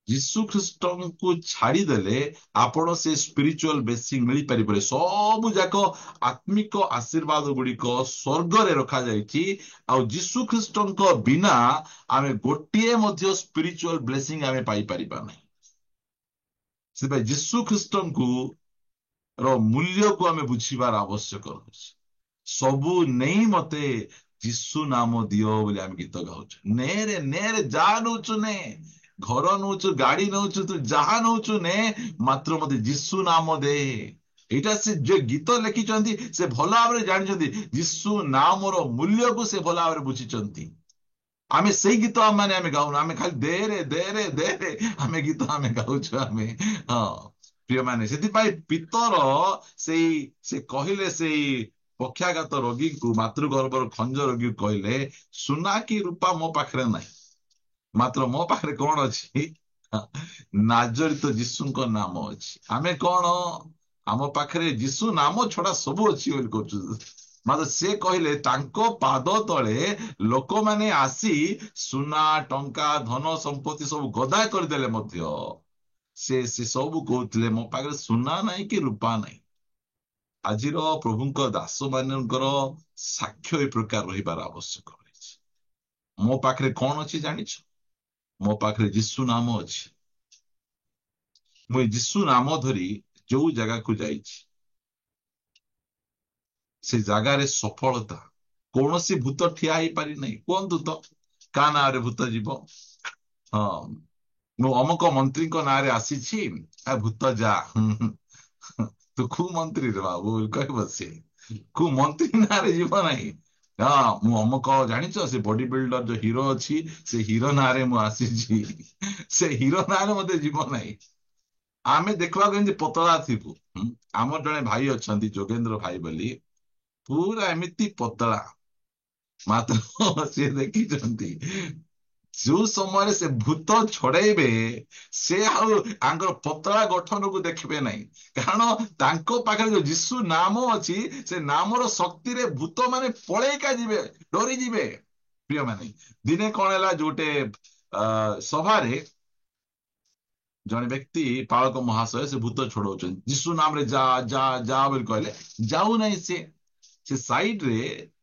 यीशु ख्रीष्टन को छाड़ी देले आपण से स्पिरिचुअल ब्लेसिंग मिली परिबे सब जाको आत्मिक आशीर्वाद गुडी को स्वर्ग रे रखा जाईची आ यीशु ख्रीष्टन को बिना आमे गोटिए मध्य स्पिरिचुअल ब्लेसिंग आमे पाई परिबा नहीं से भाई यीशु ख्रीष्टन को रो मूल्य को आमे बुझिबार आवश्यक अछि सबु नहीं मते यीशु नाम दियो बोली आम गीत गाउछ नेरे नेरे जा नौचु ने घर नौचु गाड़ी नौचु तू जहा नौचु ने मात्र मते यीशु नाम दे एटा से जे गीत लिखिचंती से भला भाबरे जानिचंती यीशु नाम रो मूल्य को से भला भाबरे बुझिचंती आमे सही गीत आमे गाउन आमे खाली दे रे आमे गीत आमे गाउछ आमे हां ପ୍ରିୟମାନେ, ସେଥିପାଇଁ ପିତର ସେ କହିଲେ ସେଇ ପକ୍ଷାଘାତ ରୋଗୀଙ୍କୁ, ମାତୃଗର୍ଭର ଖଞ୍ଜ ରୋଗୀକୁ କହିଲେ, ସୁନା କି ରୂପା ମୋ ପାଖରେ ନାହିଁ, ମାତ୍ର ମୋ ପାଖରେ କଣ ଅଛି? ନାଜରିତ ଯୀଶୁଙ୍କ ନାମ ଅଛି। ଆମେ କଣ, ଆମ ପାଖରେ ଯୀଶୁ ନାମ ଛଡା ସବୁ ଅଛି ବୋଲି କହୁଛୁ। ମାତ୍ର ସେ କହିଲେ ତାଙ୍କ ପାଦ ତଳେ ଲୋକମାନେ ଆସି ସୁନା, ଟଙ୍କା, ଧନ ସମ୍ପତ୍ତି ସବୁ ଗଦା କରିଦେଲେ ମଧ୍ୟ ସେ ସବୁ କହୁଥିଲେ ମୋ ପାଖରେ ସୁନା ନାହିଁ କି ରୂପା ନାହିଁ। ଆଜିର ପ୍ରଭୁଙ୍କ ଦାସ ମାନଙ୍କର ସାକ୍ଷ୍ୟ ଏ ପ୍ରକାର ରହିବାର ଆବଶ୍ୟକ ରହିଛି। ମୋ ପାଖରେ କଣ ଅଛି ଜାଣିଛ? ମୋ ପାଖରେ ଯୀଶୁ ନାମ ଅଛି। ମୁଁ ଯୀଶୁ ନାମ ଧରି ଯୋଉ ଜାଗାକୁ ଯାଇଛି ସେ ଜାଗାରେ ସଫଳତା, କୌଣସି ଭୂତ ଠିଆ ହେଇପାରି ନାହିଁ। କୁହନ୍ତୁ ତ କା ନାଁରେ ଭୂତ ଯିବ? ହଁ, ମୁଁ ଅମକ ମନ୍ତ୍ରୀଙ୍କ ନାଁରେ ଆସିଛି, ଭୂତ ଯା। ତୁ କୋଉ ମନ୍ତ୍ରୀ ରେ ବାବୁ କହିବ ସେ, କୋଉ ମନ୍ତ୍ରୀ ନାଁରେ ଯିବ ନାହିଁ। ହଁ, ମୁଁ ଅମକ, ଜାଣିଛ ସେ ବଡି ବିଲ୍ଡର ଯୋଉ ହିରୋ ଅଛି, ସେ ହିରୋ ନାଁରେ ମୁଁ ଆସିଛି। ସେ ହିରୋ ନାଁରେ ମତେ ଯିବ ନାହିଁ। ଆମେ ଦେଖିବାକୁ ଏମିତି ପତଳା ଥିବୁ। ଆମର ଜଣେ ଭାଇ ଅଛନ୍ତି, ଯୋଗେନ୍ଦ୍ର ଭାଇ ବୋଲି, ପୁରା ଏମିତି ପତଳା, ମାତ୍ର ସିଏ ଦେଖିଛନ୍ତି ଯୋଉ ସମୟରେ ସେ ଭୂତ ଛଡେଇବେ ସେ ଆଉ ତାଙ୍କର ପତଳା ଗଠନକୁ ଦେଖିବେ ନାହିଁ, କାରଣ ତାଙ୍କ ପାଖରେ ଯୋଉ ଯୀଶୁ ନାମ ଅଛି, ସେ ନାମର ଶକ୍ତିରେ ଭୂତ ମାନେ ପଳେଇକା ଯିବେ, ଡରିଯିବେ। ପ୍ରିୟମାନେ, ଦିନେ କଣ ହେଲା, ଯୋଉଟେ ସଭାରେ ଜଣେ ବ୍ୟକ୍ତି, ପାଳକ ମହାଶୟ, ସେ ଭୂତ ଛଡଉଛନ୍ତି, ଯୀଶୁ ନାମରେ ଯା ଯା ଯା ବୋଲି କହିଲେ ଯାଉନାହିଁ। ସେ ସାଇଡ ରେ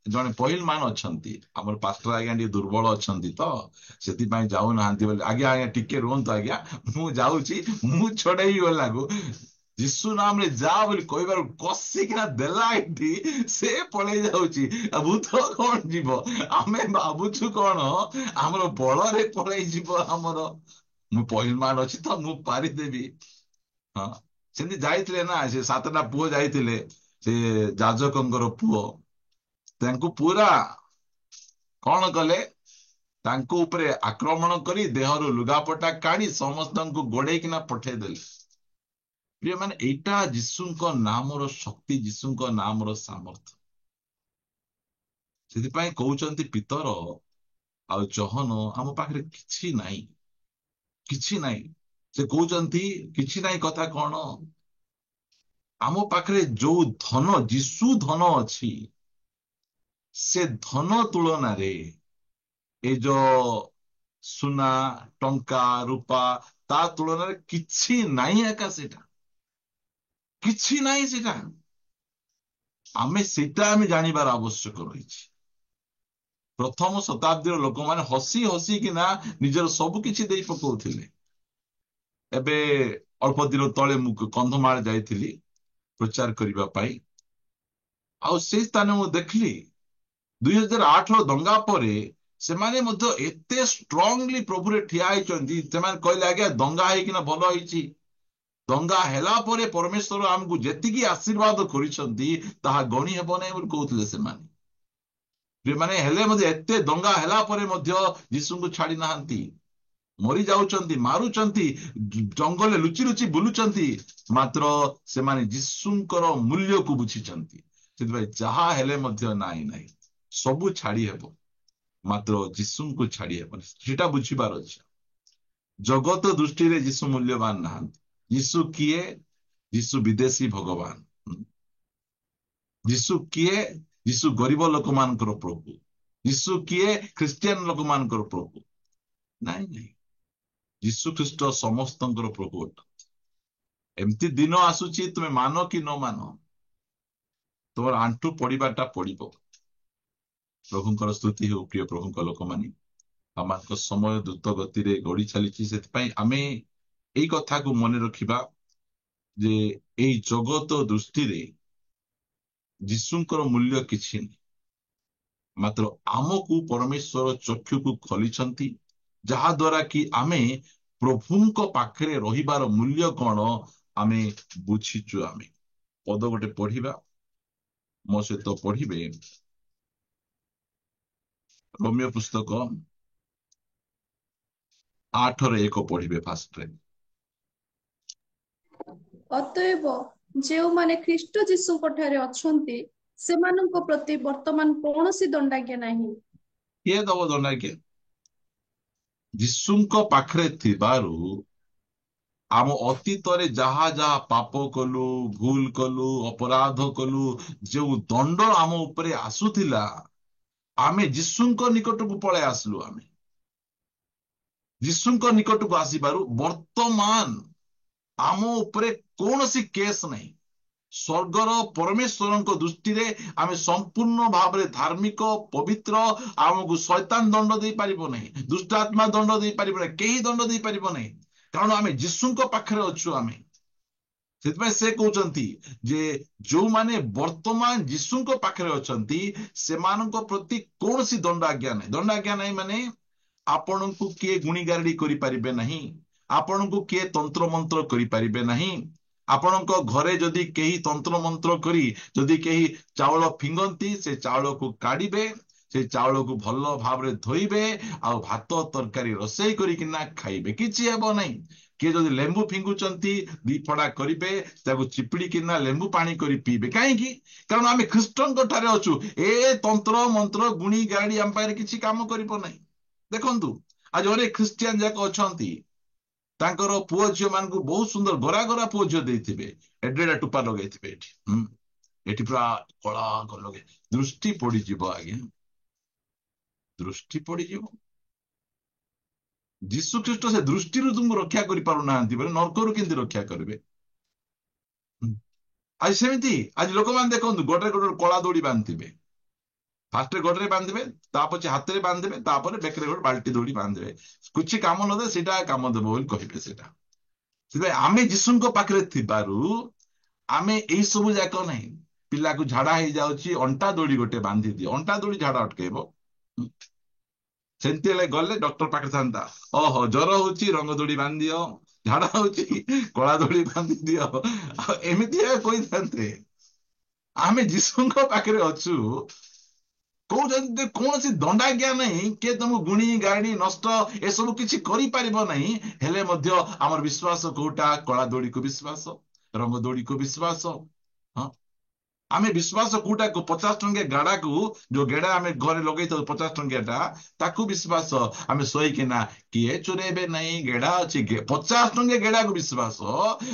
ଜଣେ ପହିଲମାନ ଅଛନ୍ତି, ଆମର ପାଷ୍ଟର ଆଜ୍ଞା ଟିକେ ଦୁର୍ବଳ ଅଛନ୍ତି ତ ସେଥିପାଇଁ ଯାଉନାହାନ୍ତି ବୋଲି। ଆଜ୍ଞା ଆଜ୍ଞା ଟିକେ ରୁହନ୍ତୁ ଆଜ୍ଞା, ମୁଁ ଯାଉଛି, ମୁଁ ଛଡେଇ ଗଲାକୁ ଯୀଶୁ ନାମରେ ଯା ବୋଲି କହିବାରୁ କଷିକିନା ଦେଲା ଏଠି, ସେ ପଳେଇ ଯାଉଛି। ଭୂତ କଣ ଯିବ? ଆମେ ଭାବୁଛୁ କଣ ଆମର ବଳରେ ପଳେଇ ଯିବ ଆମର, ମୁଁ ପହିଲମାନ ଅଛି ତ ମୁଁ ପାରିଦେବି। ହଁ, ସେମିତି ଯାଇଥିଲେ ନା, ସେ 7ଟା ପୁଅ ଯାଇଥିଲେ, ସେ ଯାଜକଙ୍କର ପୁଅ, ତାଙ୍କୁ ପୁରା କଣ କଲେ, ତାଙ୍କ ଉପରେ ଆକ୍ରମଣ କରି ଦେହରୁ ଲୁଗାପଟା କାଢି ସମସ୍ତଙ୍କୁ ଗୋଡେଇକିନା ପଠେଇଦେଲେ। ପ୍ରିୟମାନେ, ଏଇଟା ଯୀଶୁଙ୍କ ନାମର ଶକ୍ତି, ଯୀଶୁଙ୍କ ନାମର ସାମର୍ଥ୍ୟ। ସେଥିପାଇଁ କହୁଛନ୍ତି ପିତର ଆଉ ଜହନ, ଆମ ପାଖରେ କିଛି ନାହିଁ, କିଛି ନାହିଁ। ସେ କହୁଛନ୍ତି କିଛି ନାହିଁ କଥା କଣ, ଆମ ପାଖରେ ଯୋଉ ଧନ, ଯୀଶୁ ଧନ ଅଛି, ସେ ଧନ ତୁଳନାରେ ଏ ଯୋଉ ସୁନା, ଟଙ୍କା, ରୂପା, ତା ତୁଳନାରେ କିଛି ନାହିଁ। ଏକା ସେଟା କିଛି ନାହିଁ, ସେଟା ଆମେ ଜାଣିବାର ଆବଶ୍ୟକ ରହିଛି। ପ୍ରଥମ ଶତାବ୍ଦୀର ଲୋକମାନେ ହସି ହସିକିନା ନିଜର ସବୁ କିଛି ଦେଇ ପକଉଥିଲେ। ଏବେ ଅଳ୍ପ ଦିନ ତଳେ ମୁଁ କନ୍ଧମାଳ ଯାଇଥିଲି ପ୍ରଚାର କରିବା ପାଇଁ, ଆଉ ସେ ସ୍ଥାନରେ ମୁଁ ଦେଖିଲି 2008ର ଦଙ୍ଗା ପରେ ସେମାନେ ମଧ୍ୟ ଏତେ ଷ୍ଟ୍ରଙ୍ଗଲି ପ୍ରଭୁରେ ଠିଆ ହେଇଛନ୍ତି। ସେମାନେ କହିଲେ ଆଜ୍ଞା ଦଙ୍ଗା ହେଇକିନା ଭଲ ହେଇଛି, ଦଙ୍ଗା ହେଲା ପରେ ପରମେଶ୍ୱର ଆମକୁ ଯେତିକି ଆଶୀର୍ବାଦ କରିଛନ୍ତି ତାହା ଗଣି ହେବ ନାହିଁ ବୋଲି କହୁଥିଲେ ସେମାନେ। ମାନେ ହେଲେ ମଧ୍ୟ ଏତେ ଦଙ୍ଗା ହେଲା ପରେ ମଧ୍ୟ ଯୀଶୁଙ୍କୁ ଛାଡି ନାହାନ୍ତି, ମରି ଯାଉଛନ୍ତି, ମାରୁଛନ୍ତି, ଜଙ୍ଗଲରେ ଲୁଚି ଲୁଚି ବୁଲୁଛନ୍ତି, ମାତ୍ର ସେମାନେ ଯୀଶୁଙ୍କର ମୂଲ୍ୟକୁ ବୁଝିଛନ୍ତି। ସେଥିପାଇଁ ଯାହା ହେଲେ ମଧ୍ୟ ନାହିଁ ନାହିଁ, ସବୁ ଛାଡି ହେବ, ମାତ୍ର ଯୀଶୁଙ୍କୁ ଛାଡି ହେବନି। ସେଟା ବୁଝିବାର ଅଛି। ଜଗତ ଦୃଷ୍ଟିରେ ଯୀଶୁ ମୂଲ୍ୟବାନ ନାହାନ୍ତି। ଯୀଶୁ କିଏ? ଯୀଶୁ ବିଦେଶୀ ଭଗବାନ। ଯୀଶୁ କିଏ? ଯୀଶୁ ଗରିବ ଲୋକମାନଙ୍କର ପ୍ରଭୁ। ଯୀଶୁ କିଏ? ଖ୍ରୀଷ୍ଟିଆନ ଲୋକମାନଙ୍କର ପ୍ରଭୁ। ନାଇଁ ନାଇଁ, ଯୀଶୁ ଖ୍ରୀଷ୍ଟ ସମସ୍ତଙ୍କର ପ୍ରଭୁ ଅଟନ୍ତି। ଏମିତି ଦିନ ଆସୁଛି, ତୁମେ ମାନ କି ନ ମାନ, ତୁମର ଆଣ୍ଠୁ ପଡିବାଟା ପଡିବ। ପ୍ରଭୁଙ୍କର ସ୍ତୁତି ହେଉ। ପ୍ରିୟ ପ୍ରଭୁଙ୍କ ଲୋକମାନେ, ଆମମାନଙ୍କ ସମୟ ଦ୍ରୁତ ଗତିରେ ଗଡି ଚାଲିଛି। ସେଥିପାଇଁ ଆମେ ଏଇ କଥାକୁ ମନେ ରଖିବା ଯେ ଏଇ ଜଗତ ଦୃଷ୍ଟିରେ ଯୀଶୁଙ୍କର ମୂଲ୍ୟ କିଛି ନାହିଁ, ମାତ୍ର ଆମକୁ ପରମେଶ୍ୱର ଚକ୍ଷୁକୁ ଖୋଲିଛନ୍ତି, ଯାହା ଦ୍ୱାରା କି ଆମେ ପ୍ରଭୁଙ୍କ ପାଖରେ ରହିବାର ମୂଲ୍ୟ କଣ ଆମେ ବୁଝିଛୁ। ଆମେ ପଦ ଗୋଟେ ପଢିବା, ମୋ ସହିତ ପଢିବେ ରୋମିଓ ପୁସ୍ତକ 8ର 1 ପଢିବେ ଫାଷ୍ଟରେ। ଅତଏବ ଯେଉଁମାନେ ଖ୍ରୀଷ୍ଟ ଯୀଶୁଙ୍କ ଠାରେ ଅଛନ୍ତି ସେମାନଙ୍କ ପ୍ରତି ବର୍ତ୍ତମାନ କୌଣସି ଦଣ୍ଡାଜ୍ଞା ନାହିଁ। କିଏ ଦବ ଦଣ୍ଡାଜ୍ଞା? ଯୀଶୁଙ୍କ ପାଖରେ ଥିବାରୁ ଆମ ଅତୀତରେ ଯାହା ଯାହା ପାପ କଲୁ, ଭୁଲ କଲୁ, ଅପରାଧ କଲୁ, ଯୋଉ ଦଣ୍ଡ ଆମ ଉପରେ ଆସୁଥିଲା, ଆମେ ଯୀଶୁଙ୍କ ନିକଟକୁ ପଳେଇ ଆସିଲୁ। ଆମେ ଯୀଶୁଙ୍କ ନିକଟକୁ ଆସିବାରୁ ବର୍ତ୍ତମାନ ଆମ ଉପରେ କୌଣସି କେସ୍ ନାହିଁ। ସ୍ୱର୍ଗର ପରମେଶ୍ୱରଙ୍କ ଦୃଷ୍ଟିରେ ଆମେ ସମ୍ପୂର୍ଣ୍ଣ ଭାବରେ ଧାର୍ମିକ, ପବିତ୍ର। ଆମକୁ ଶୈତାନ ଦଣ୍ଡ ଦେଇପାରିବ ନାହିଁ, ଦୁଷ୍ଟାତ୍ମା ଦଣ୍ଡ ଦେଇପାରିବ ନାହିଁ, କେହି ଦଣ୍ଡ ଦେଇପାରିବ ନାହିଁ, କାରଣ ଆମେ ଯୀଶୁଙ୍କ ପାଖରେ ଅଛୁ। ଆମେ ସେଥିପାଇଁ ସେ କହୁଛନ୍ତି ଯେ ଯୋଉମାନେ ବର୍ତ୍ତମାନ ଯୀଶୁଙ୍କ ପାଖରେ ଅଛନ୍ତି ସେମାନଙ୍କ ପ୍ରତି କୌଣସି ଦଣ୍ଡାଜ୍ଞା ନାହିଁ। ଦଣ୍ଡାଜ୍ଞା ନାହିଁ ମାନେ ଆପଣଙ୍କୁ କିଏ ଗୁଣିଗାରେଡି କରିପାରିବେ ନାହିଁ, ଆପଣଙ୍କୁ କିଏ ତନ୍ତ୍ର ମନ୍ତ୍ର କରିପାରିବେ ନାହିଁ। ଆପଣଙ୍କ ଘରେ ଯଦି କେହି ତନ୍ତ୍ର ମନ୍ତ୍ର କରି ଯଦି କେହି ଚାଉଳ ଫିଙ୍ଗନ୍ତି, ସେ ଚାଉଳକୁ କାଢିବେ, ସେ ଚାଉଳକୁ ଭଲ ଭାବରେ ଧୋଇବେ, ଆଉ ଭାତ ତରକାରୀ ରୋଷେଇ କରିକିନା ଖାଇବେ, କିଛି ହେବ ନାହିଁ। କିଏ ଯଦି ଲେମ୍ବୁ ଫିଙ୍ଗୁଛନ୍ତି, ଦି ଫଡା କରିବେ, ତାକୁ ଚିପିଡ଼ିକିନା ଲେମ୍ବୁ ପାଣି କରି ପିଇବେ। କାହିଁକି? କାରଣ ଆମେ ଖ୍ରୀଷ୍ଟଙ୍କ ଠାରେ ଅଛୁ। ଏ ତନ୍ତ୍ର ମନ୍ତ୍ର ଗୁଣି ଗାରେଡି ଆମ ପାଖରେ କିଛି କାମ କରିବ ନାହିଁ। ଦେଖନ୍ତୁ, ଆଜି ଅନେକ ଖ୍ରୀଷ୍ଟିଆନ ଯାକ ଅଛନ୍ତି, ତାଙ୍କର ପୁଅ ଝିଅ ମାନଙ୍କୁ ବହୁତ ସୁନ୍ଦର ଗୋରା ଗୋରା ପୁଅ ଝିଅ ଦେଇଥିବେ, ଏଡେଡା ଟୁପା ଲଗେଇଥିବେ ଏଠି, ଏଠି ପୁରା କଳା ଲଗେଇ, ଦୃଷ୍ଟି ପଡିଯିବ ଆଜ୍ଞା, ଦୃଷ୍ଟି ପଡିଯିବ। ଯୀଶୁ ଖ୍ରୀଷ୍ଟ ସେ ଦୃଷ୍ଟିରୁ ତୁମକୁ ରକ୍ଷା କରିପାରୁନାହାନ୍ତି ବୋଲେ ନର୍କରୁ କେମିତି ରକ୍ଷା କରିବେ? ଆଜି ସେମିତି ଆଜି ଲୋକମାନେ ଦେଖନ୍ତୁ, ଗୋଟରେ ଗୋଟେ କଳା ଦଉଡି ବାନ୍ଧିଥିବେ, ଫାଷ୍ଟରେ ଗୋଡରେ ବାନ୍ଧିବେ, ତାପରେ ହାତରେ ବାନ୍ଧିବେ, ତାପରେ ବେକରେ ଗୋଟେ ବାଲ୍ଟି ଦଉଡି ବାନ୍ଧିବେ। କିଛି କାମ ନଦେବେ, ସେଇଟା କାମ ଦେବ ବୋଲି କହିବେ ସେଇଟା। ସେଥିପାଇଁ ଆମେ ଯୀଶୁଙ୍କ ପାଖରେ ଥିବାରୁ ଆମେ ଏଇ ସବୁ ଯାକ ନାହିଁ। ପିଲାକୁ ଝାଡା ହେଇଯାଉଛି, ଅଣ୍ଟା ଦଉଡି ଗୋଟେ ବାନ୍ଧି ଦିଅ, ଅଣ୍ଟା ଦଉଡି ଝାଡା ଅଟକେଇବ? ସେମିତି ହେଲେ ଗଲେ ଡକ୍ଟର ପାଖରେ ଥାନ୍ତା, ଓହୋ ଜ୍ୱର ହଉଛି ରଙ୍ଗ ଦଉଡି ବାନ୍ଧି ଦିଅ, ଝାଡା ହଉଛି କଳା ଦଉଡି ବାନ୍ଧି ଦିଅ, ଆଉ ଏମିତି କହିଥାନ୍ତେ। ଆମେ ଯୀଶୁଙ୍କ ପାଖରେ ଅଛୁ, କହୁଛନ୍ତି କୌଣସି ଦଣ୍ଡାଜ୍ଞା ନାହିଁ, କିଏ ତମକୁ ଗୁଣି ଗାରେଡି ନଷ୍ଟ ଏସବୁ କିଛି କରିପାରିବ ନାହିଁ। ହେଲେ ମଧ୍ୟ ଆମର ବିଶ୍ୱାସ କୋଉଟା? କଳା ଦଉଡିକୁ ବିଶ୍ୱାସ, ରଙ୍ଗ ଦଉଡିକୁ ବିଶ୍ୱାସ। ହଁ, ଆମେ ବିଶ୍ୱାସ କୋଉଟାକୁ? 50 ଟଙ୍କିଆ ଗାଡାକୁ, ଯୋଉ ଗେଡା ଆମେ ଘରେ ଲଗେଇଥାଉ 50 ଟଙ୍କିଆ ଟା, ତାକୁ ବିଶ୍ୱାସ। ଆମେ ଶୋଇକିନା କିଏ ଚୋରେଇବେ ନାହିଁ, ଗେଡା ଅଛି, 50 ଟଙ୍କିଆ ଗେଡାକୁ ବିଶ୍ୱାସ,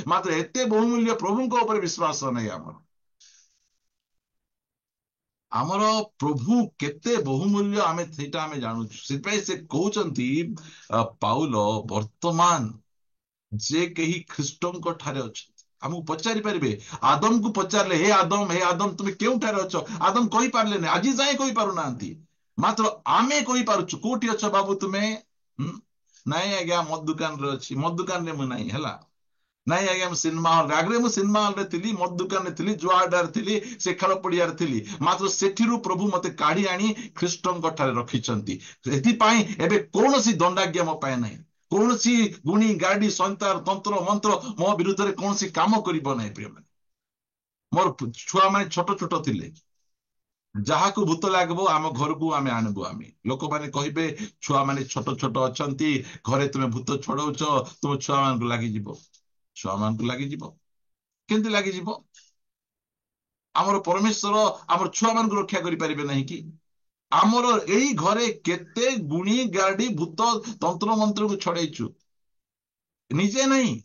ମାତ୍ର ଏତେ ବହୁମୂଲ୍ୟ ପ୍ରଭୁଙ୍କ ଉପରେ ବିଶ୍ୱାସ ନାହିଁ ଆମର। ଆମର ପ୍ରଭୁ କେତେ ବହୁମୂଲ୍ୟ ଆମେ ସେଇଟା ଆମେ ଜାଣୁଛୁ। ସେଥିପାଇଁ ସେ କହୁଛନ୍ତି ପାଉଲ, ବର୍ତ୍ତମାନ ଯେ କେହି ଖ୍ରୀଷ୍ଟଙ୍କ ଠାରେ ଅଛନ୍ତି, ଆମକୁ ପଚାରି ପାରିବେ। ଆଦମକୁ ପଚାରିଲେ, ହେ ଆଦମ ତୁମେ କେଉଁଠାରେ ଅଛ? ଆଦମ କହିପାରିଲେନି, ଆଜି ଯାଏ କହିପାରୁନାହାନ୍ତି। ମାତ୍ର ଆମେ କହିପାରୁଛୁ, କୋଉଠି ଅଛ ବାବୁ ତୁମେ? ନାଇଁ ଆଜ୍ଞା ମଦ ଦୋକାନରେ ଅଛି। ମଦ ଦୋକାନରେ ମୁଁ ନାହିଁ, ହେଲା। ନାଇଁ ଆଜ୍ଞା ମୁଁ ସିନେମା ହଲରେ, ଆଗରେ ମୁଁ ସିନେମା ହଲରେ ଥିଲି, ମଦ ଦୋକାନରେ ଥିଲି, ଜୁଆଡାରେ ଥିଲି, ସେ ଖେଳ ପଡିଆରେ ଥିଲି। ମାତ୍ର ସେଠିରୁ ପ୍ରଭୁ ମତେ କାଢି ଆଣି ଖ୍ରୀଷ୍ଟଙ୍କ ଠାରେ ରଖିଛନ୍ତି। ସେଥିପାଇଁ ଏବେ କୌଣସି ଦଣ୍ଡାଜ୍ଞା ମୋ ପାଇଁ ନାହିଁ। କୌଣସି ଗୁଣି ଗାଡି ସନ୍ତାନ ତନ୍ତ୍ର ମନ୍ତ୍ର ମୋ ବିରୁଦ୍ଧରେ କୌଣସି କାମ କରିବ ନାହିଁ। ପ୍ରିୟମାନେ, ମୋର ଛୁଆମାନେ ଛୋଟ ଛୋଟ ଥିଲେ, ଯାହାକୁ ଭୂତ ଲାଗିବ ଆମ ଘରକୁ ଆମେ ଆଣିବୁ। ଆମେ ଲୋକମାନେ କହିବେ ଛୁଆମାନେ ଛୋଟ ଛୋଟ ଅଛନ୍ତି, ଘରେ ତୁମେ ଭୂତ ଛଡଉଛ, ତୁମ ଛୁଆମାନଙ୍କୁ ଲାଗିଯିବ। ଛୁଆମାନଙ୍କୁ ଲାଗିଯିବ, କେମିତି ଲାଗିଯିବ? ଆମର ପରମେଶ୍ୱର ଆମର ଛୁଆମାନଙ୍କୁ ରକ୍ଷା କରିପାରିବେ ନାହିଁ କି? ଆମର ଏଇ ଘରେ କେତେ ଗୁଣି ଗାଡି ଭୂତ ତନ୍ତ୍ର ମନ୍ତ୍ରକୁ ଛଡେଇଛୁ, ନିଜେ ନାହିଁ।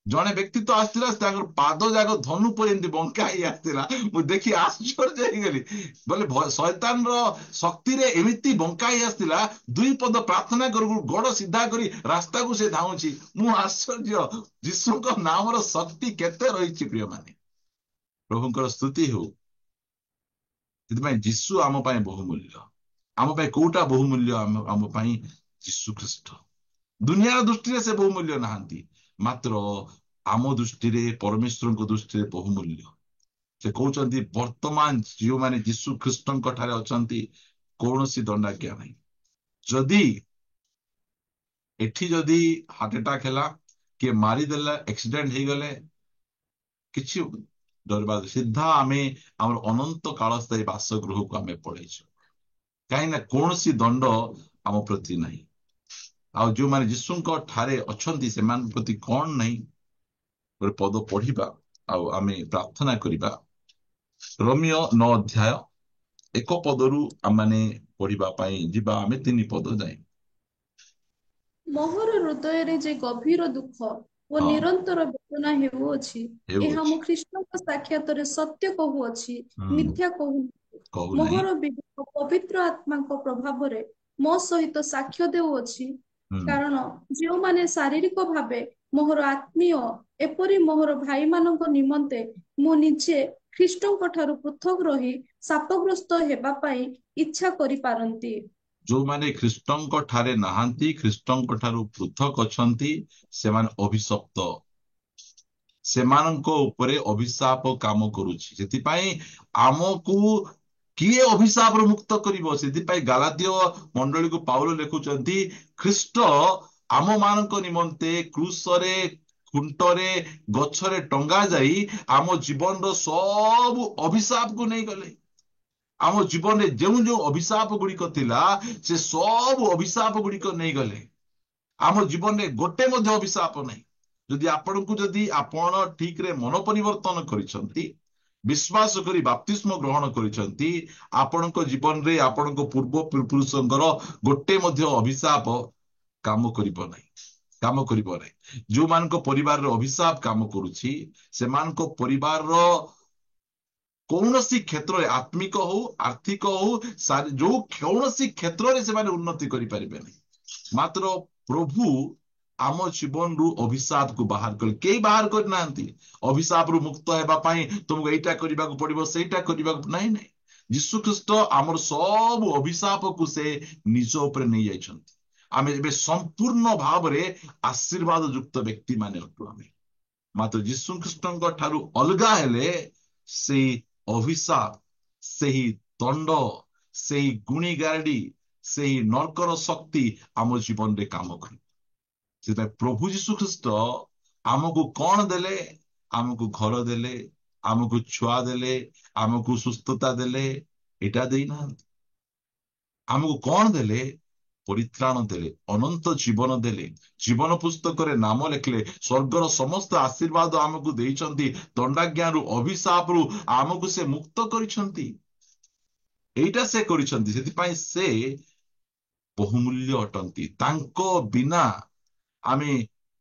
ଜଣେ ବ୍ୟକ୍ତି ତ ଆସିଥିଲା, ତାଙ୍କର ପାଦ ଯାକ ଧନୁ ପରି ଏମିତି ବଙ୍କା ହେଇ ଆସିଥିଲା। ମୁଁ ଦେଖି ଆଶ୍ଚର୍ଯ୍ୟ ହେଇଗଲି। ବୋଲେ ଶୈତାନର ଶକ୍ତିରେ ଏମିତି ବଙ୍କା ହେଇ ଆସିଥିଲା, 2 ପଦ ପ୍ରାର୍ଥନା କରୁ ଗୋଡ ସିଧା କରି ରାସ୍ତାକୁ ସେ ଧାଉଁଛି। ମୁଁ ଆଶ୍ଚର୍ଯ୍ୟ, ଯୀଶୁଙ୍କ ନାମର ଶକ୍ତି କେତେ ରହିଛି ପ୍ରିୟମାନେ। ପ୍ରଭୁଙ୍କର ସ୍ତୁତି ହଉ। ସେଥିପାଇଁ ଯୀଶୁ ଆମ ପାଇଁ ବହୁମୂଲ୍ୟ। ଆମ ପାଇଁ କୋଉଟା ବହୁମୂଲ୍ୟ? ଆମ ପାଇଁ ଯୀଶୁ ଖ୍ରୀଷ୍ଟ। ଦୁନିଆର ଦୃଷ୍ଟିରେ ସେ ବହୁମୂଲ୍ୟ ନାହାନ୍ତି, ମାତ୍ର ଆମ ଦୃଷ୍ଟିରେ, ପରମେଶ୍ୱରଙ୍କ ଦୃଷ୍ଟିରେ ବହୁମୂଲ୍ୟ। ସେ କହୁଛନ୍ତି ବର୍ତ୍ତମାନ ଯେଉଁମାନେ ଯୀଶୁ ଖ୍ରୀଷ୍ଟଙ୍କ ଠାରେ ଅଛନ୍ତି, କୌଣସି ଦଣ୍ଡାଜ୍ଞା ନାହିଁ। ଯଦି ଏଠି ଯଦି ହାର୍ଟ ଆଟାକ୍ ହେଲା, କିଏ ମାରିଦେଲା, ଆକ୍ସିଡେଣ୍ଟ ହେଇଗଲେ, କିଛି ଡରିବା, ସିଧା ଆମେ ଆମର ଅନନ୍ତ କାଳସ୍ଥାୟୀ ବାସଗୃହକୁ ଆମେ ପଳେଇଛୁ। କାହିଁକି ନା କୌଣସି ଦଣ୍ଡ ଆମ ପ୍ରତି ନାହିଁ। ଆଉ ଯେଉଁମାନେ ଯୀଶୁଙ୍କ ଠାରେ ଅଛନ୍ତି ସେମାନଙ୍କ ପ୍ରତି କଣ ନାହିଁ? ଗୋଟେ ପଦ ପଢିବା ଆଉ ଆମେ ପ୍ରାର୍ଥନା କରିବା। ରୋମିଓ 9 ଅଧ୍ୟାୟ 1 ପଦରୁ ଆମମାନେ ପଢିବା ପାଇଁ ଯିବା ଆମେ 3 ପଦ ଯାଏ। ମୋହର ହୃଦୟରେ ଯେ ଗଭୀର ଦୁଃଖ ଓ ହଁ, ନିରନ୍ତର ବେଦନା ହେଉଅଛି, ଏହା ହେଉଅଛି। ମୁଁ ଖ୍ରୀଷ୍ଟଙ୍କ ସାକ୍ଷାତରେ ସତ୍ୟ କହୁଅଛି, ହୁଁ, ମିଥ୍ୟା କହୁନାହିଁ। କହୁନାହିଁ। ମୋହର ବିବେକ ପବିତ୍ର ଆତ୍ମାଙ୍କ ପ୍ରଭାବରେ ମୋ ସହିତ ସାକ୍ଷ୍ୟ ଦେଉଅଛି, ହୁଁ, କାରଣ ଯେଉଁମାନେ ଶାରୀରିକ ଭାବେ ମୋହର ଆତ୍ମୀୟ, ଏପରି ମୋହର ଭାଇମାନଙ୍କ ନିମନ୍ତେ ମୁଁ ନିଜେ ଖ୍ରୀଷ୍ଟଙ୍କ ଠାରୁ ପୃଥକ ରହି ଶାପଗ୍ରସ୍ତ ହେବା ପାଇଁ ଇଚ୍ଛା କରିପାରନ୍ତି। ଯୋଉମାନେ ଖ୍ରୀଷ୍ଟଙ୍କ ଠାରେ ନାହାନ୍ତି, ଖ୍ରୀଷ୍ଟଙ୍କ ଠାରୁ ପୃଥକ ଅଛନ୍ତି, ସେମାନେ ଅଭିଶପ୍ତ, ସେମାନଙ୍କ ଉପରେ ଅଭିଶାପ କାମ କରୁଛି। ସେଥିପାଇଁ ଆମକୁ କିଏ ଅଭିଶାପରୁ ମୁକ୍ତ କରିବ? ସେଥିପାଇଁ ଗାଲାତୀୟ ମଣ୍ଡଳୀକୁ ପାଉଲ ଲେଖୁଛନ୍ତି, ଖ୍ରୀଷ୍ଟ ଆମ ମାନଙ୍କ ନିମନ୍ତେ କ୍ରୁଶରେ, ଖୁଣ୍ଟରେ, ଗଛରେ ଟଙ୍ଗା ଯାଇ ଆମ ଜୀବନର ସବୁ ଅଭିଶାପକୁ ନେଇଗଲେ। ଆମ ଜୀବନରେ ଯେଉଁ ଯେଉଁ ଅଭିଶାପ ଗୁଡିକ ଥିଲା, ସେ ସବୁ ଅଭିଶାପ ଗୁଡିକ ନେଇଗଲେ। ଆମ ଜୀବନରେ ଗୋଟେ ମଧ୍ୟ ଅଭିଶାପ ନାହିଁ। ଯଦି ଆପଣ ଠିକରେ ମନ ପରିବର୍ତ୍ତନ କରିଛନ୍ତି, ବିଶ୍ୱାସ କରି ବାପ୍ତିସ୍ମ ଗ୍ରହଣ କରିଛନ୍ତି, ଆପଣଙ୍କ ଜୀବନରେ ଆପଣଙ୍କ ପୂର୍ବ ପୁରୁଷଙ୍କର ଗୋଟେ ମଧ୍ୟ ଅଭିଶାପ କାମ କରିବ ନାହିଁ। ଯୋଉମାନଙ୍କ ପରିବାରରେ ଅଭିଶାପ କାମ କରୁଛି, ସେମାନଙ୍କ ପରିବାରର କୌଣସି କ୍ଷେତ୍ରରେ, ଆତ୍ମିକ ହଉ, ଆର୍ଥିକ ହଉ, ଯୋଉ କୌଣସି କ୍ଷେତ୍ରରେ ସେମାନେ ଉନ୍ନତି କରିପାରିବେ ନାହିଁ। ମାତ୍ର ପ୍ରଭୁ ଆମ ଜୀବନରୁ ଅଭିଶାପକୁ ବାହାର କଲେ। କେହି ବାହାର କରିନାହାନ୍ତି। ଅଭିଶାପରୁ ମୁକ୍ତ ହେବା ପାଇଁ ତୁମକୁ ଏଇଟା କରିବାକୁ ପଡିବ, ସେଇଟା କରିବାକୁ, ନାଇଁ। ଯୀଶୁ ଖ୍ରୀଷ୍ଟ ଆମର ସବୁ ଅଭିଶାପକୁ ସେ ନିଜ ଉପରେ ନେଇଯାଇଛନ୍ତି। ଆମେ ଏବେ ସମ୍ପୂର୍ଣ୍ଣ ଭାବରେ ଆଶୀର୍ବାଦ ଯୁକ୍ତ ବ୍ୟକ୍ତି ମାନେ ଅଟୁ। ଆମେ ମାତ୍ର ଯୀଶୁ ଖ୍ରୀଷ୍ଟଙ୍କ ଠାରୁ ଅଲଗା ହେଲେ ସେଇ ଅଭିଶାପ, ସେହି ଦଣ୍ଡ, ସେହି ଗୁଣିଗାରେଡି, ସେହି ନର୍କର ଶକ୍ତି ଆମ ଜୀବନରେ କାମ କରେ। ସେଥିପାଇଁ ପ୍ରଭୁ ଯୀଶୁ ଖ୍ରୀଷ୍ଟ ଆମକୁ କଣ ଦେଲେ? ଆମକୁ ଘର ଦେଲେ, ଆମକୁ ଛୁଆ ଦେଲେ, ଆମକୁ ସୁସ୍ଥତା ଦେଲେ, ଏଇଟା ଦେଇନାହାନ୍ତି। ଆମକୁ କଣ ଦେଲେ? ପରିତ୍ରାଣ ଦେଲେ, ଅନନ୍ତ ଜୀବନ ଦେଲେ, ଜୀବନ ପୁସ୍ତକରେ ନାମ ଲେଖିଲେ, ସ୍ୱର୍ଗର ସମସ୍ତ ଆଶୀର୍ବାଦ ଆମକୁ ଦେଇଛନ୍ତି, ଦଣ୍ଡାଜ୍ଞାରୁ, ଅଭିଶାପରୁ ଆମକୁ ସେ ମୁକ୍ତ କରିଛନ୍ତି। ଏଇଟା ସେ କରିଛନ୍ତି। ସେଥିପାଇଁ ସେ ବହୁମୂଲ୍ୟ ଅଟନ୍ତି। ତାଙ୍କ ବିନା ଆମେ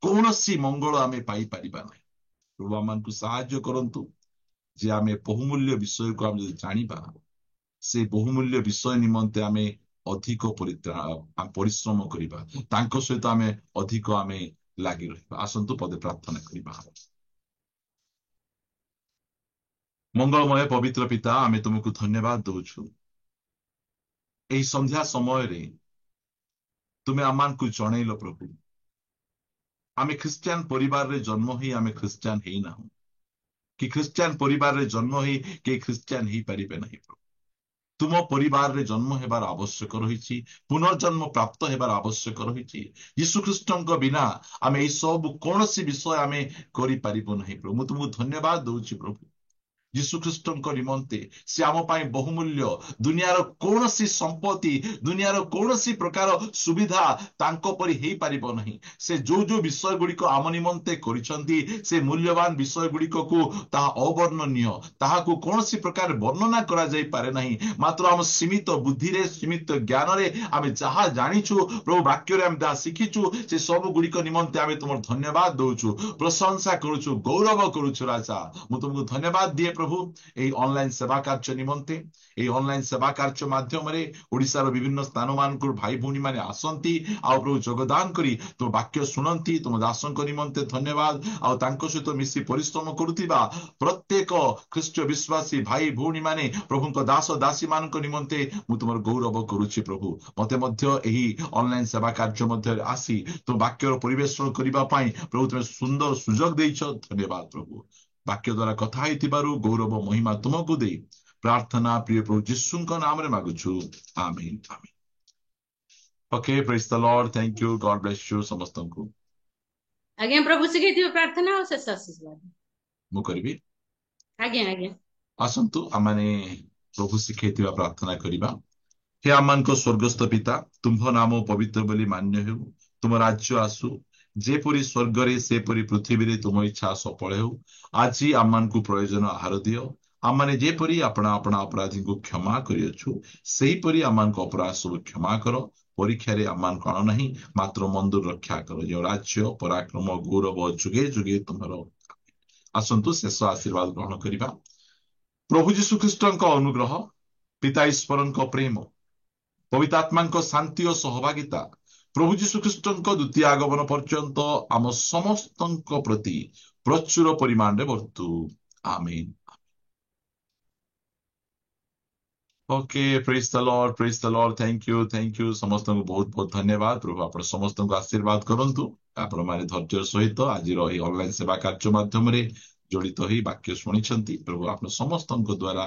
କୌଣସି ମଙ୍ଗଳ ଆମେ ପାଇପାରିବା ନାହିଁ। ପ୍ରଭୁ ଆମମାନଙ୍କୁ ସାହାଯ୍ୟ କରନ୍ତୁ ଯେ ଆମେ ବହୁମୂଲ୍ୟ ବିଷୟକୁ ଆମେ ଯଦି ଜାଣିବା, ସେ ବହୁମୂଲ୍ୟ ବିଷୟ ନିମନ୍ତେ ଆମେ ଅଧିକ ପରିଶ୍ରମ କରିବା, ତାଙ୍କ ସହିତ ଆମେ ଅଧିକ ଲାଗି ରହିବା। ଆସନ୍ତୁ ପଦେ ପ୍ରାର୍ଥନା କରିବା। ମଙ୍ଗଳମୟ ପବିତ୍ର ପିତା, ଆମେ ତୁମକୁ ଧନ୍ୟବାଦ ଦଉଛୁ। ଏହି ସନ୍ଧ୍ୟା ସମୟରେ ତୁମେ ଆମମାନଙ୍କୁ ଜଣେଇଲ ପ୍ରଭୁ, ଆମେ ଖ୍ରୀଷ୍ଟିଆନ ପରିବାରରେ ଜନ୍ମ ହେଇ ଆମେ ଖ୍ରୀଷ୍ଟିଆନ ହେଇନାହୁଁ, କି ଖ୍ରୀଷ୍ଟିଆନ ପରିବାରରେ ଜନ୍ମ ହେଇ କେହି ଖ୍ରୀଷ୍ଟିଆନ ହେଇପାରିବେ ନାହିଁ। ତୁମ ପରିବାରରେ ଜନ୍ମ ହେବାର ଆବଶ୍ୟକ ରହିଛି, ପୁନର୍ଜନ୍ମ ପ୍ରାପ୍ତ ହେବାର ଆବଶ୍ୟକ ରହିଛି। ଯୀଶୁ ଖ୍ରୀଷ୍ଟଙ୍କ ବିନା ଆମେ ଏଇ ସବୁ କୌଣସି ବିଷୟ ଆମେ କରିପାରିବୁ ନାହିଁ। ପ୍ରଭୁ, ମୁଁ ତୁମକୁ ଧନ୍ୟବାଦ ଦଉଛି ପ୍ରଭୁ। ଯୀଶୁ ଖ୍ରୀଷ୍ଟଙ୍କ ନିମନ୍ତେ ସେ ଆମ ପାଇଁ ବହୁମୂଲ୍ୟ। ଦୁନିଆର କୌଣସି ସମ୍ପତ୍ତି, ଦୁନିଆର କୌଣସି ପ୍ରକାର ସୁବିଧା ତାଙ୍କ ପରି ହେଇପାରିବ ନାହିଁ। ସେ ଯୋଉ ଯୋଉ ବିଷୟ ଗୁଡିକ ଆମ ନିମନ୍ତେ କରିଛନ୍ତି, ସେ ମୂଲ୍ୟବାନ ବିଷୟ ଗୁଡିକକୁ ତାହା ଅବର୍ଣ୍ଣନୀୟ, ତାହାକୁ କୌଣସି ପ୍ରକାର ବର୍ଣ୍ଣନା କରାଯାଇପାରେ ନାହିଁ। ମାତ୍ର ଆମ ସୀମିତ ବୁଦ୍ଧିରେ, ସୀମିତ ଜ୍ଞାନରେ ଆମେ ଯାହା ଜାଣିଛୁ ପ୍ରଭୁ, ବାକ୍ୟରେ ଆମେ ଯାହା ଶିଖିଛୁ, ସେ ସବୁ ଗୁଡିକ ନିମନ୍ତେ ଆମେ ତୁମର ଧନ୍ୟବାଦ ଦଉଛୁ, ପ୍ରଶଂସା କରୁଛୁ, ଗୌରବ କରୁଛୁ। ରାଜା, ମୁଁ ତୁମକୁ ଧନ୍ୟବାଦ ଦିଏ ପ୍ରଭୁ ଏହି ଅନଲାଇନ ସେବା କାର୍ଯ୍ୟ ନିମନ୍ତେ। ଏହି ଅନଲାଇନ ସେବା କାର୍ଯ୍ୟ ମାଧ୍ୟମରେ ଓଡ଼ିଶାର ବିଭିନ୍ନ ସ୍ଥାନ ମାନଙ୍କରୁ ଭାଇ ଭଉଣୀ ମାନେ ଆସନ୍ତି, ଆଉ ପ୍ରଭୁ ଯୋଗଦାନ କରି ତୁମ ବାକ୍ୟ ଶୁଣନ୍ତି। ତୁମ ଦାସଙ୍କ ନିମନ୍ତେ ଧନ୍ୟବାଦ। ଆଉ ତାଙ୍କ ସହିତ ମିଶି ପରିଶ୍ରମ କରୁଥିବା ପ୍ରତ୍ୟେକ ଖ୍ରୀଷ୍ଟ ବିଶ୍ୱାସୀ ଭାଇ ଭଉଣୀ ମାନେ, ପ୍ରଭୁଙ୍କ ଦାସ ଦାସୀ ମାନଙ୍କ ନିମନ୍ତେ ମୁଁ ତୁମର ଗୌରବ କରୁଛି। ପ୍ରଭୁ, ମତେ ମଧ୍ୟ ଏହି ଅନଲାଇନ ସେବା କାର୍ଯ୍ୟ ମଧ୍ୟରେ ଆସି ତୁମ ବାକ୍ୟର ପରିବେଷଣ କରିବା ପାଇଁ ପ୍ରଭୁ ତୁମେ ସୁନ୍ଦର ସୁଯୋଗ ଦେଇଛ। ଧନ୍ୟବାଦ ପ୍ରଭୁ। ବାକ୍ୟ ଦ୍ୱାରା କଥା ହେଇଥିବାରୁ ଗୌରବ ମହିମା ତୁମକୁ ଦେଇ ପ୍ରାର୍ଥନା ପ୍ରିୟ ପ୍ରଭୁ ଯୀଶୁଙ୍କ ନାମରେ ମାଗୁଛୁ, ଆମେନ୍ amen. Okay, praise the lord, thank you, God bless you ସମସ୍ତଙ୍କୁ। ଆଜ୍ଞା, ପ୍ରଭୁ ଶିଖେଇଥିବେ ପ୍ରାର୍ଥନା ଆଉ ଶେଷ ଆଶୀର୍ବାଦ ମୁଁ କରିବି। ଆଜ୍ଞା ଆଜ୍ଞା ଆସନ୍ତୁ ଆମମାନେ ପ୍ରଭୁ ଶିଖେଇଥିବା ପ୍ରାର୍ଥନା କରିବା। ହେ ଆମମାନଙ୍କ ସ୍ୱର୍ଗସ୍ଥ ପିତା, ତୁମ୍ଭ ନାମ ପବିତ୍ର ବୋଲି ମାନ୍ୟ ହେଉ, ତୁମ ରାଜ୍ୟ ଆସୁ, जेपरी स्वर्गरे सेपरी पृथ्वी तुम इच्छा सफल हो। आज आम को प्रयोजन आहार दियो। आम मैंने जेपरी अपना अपना अपराधी को क्षमा करियछु सेहीपरि आम अपराध सब क्षमा कर। परीक्षा रे आमान कण नहीं मात्र मंदुर रक्षा कर जो राज्य पराक्रम गौरव जुगे जुगे तुम्हारा। आसंतु शेष आशीर्वाद ग्रहण करिबा। प्रभु यीशु ख्रीष्टଙ୍କ अनुग्रह, पिता ईश्वरଙ୍କ प्रेम, पवित्र आत्माଙ୍କ शांति और सहभागिता, प्रभु यीशु ख्रीष्टଙ୍କ द्वितीय आगमन पर्यंत आम समस्तଙ୍କ प्रति प्रचुर परिमाण रे वर्तु। आमीन। Okay, praise the Lord, praise the Lord. Thank you समस्त को बहुत बहुत धन्यवाद। प्रभु आप समस्त को आशीर्वाद करंतु। आपण माने धैर्य सहित आज रही ऑनलाइन सेवा कार्य माध्यम रे जड़ित होई वाक्य शुणी प्रभु आप समस्त द्वारा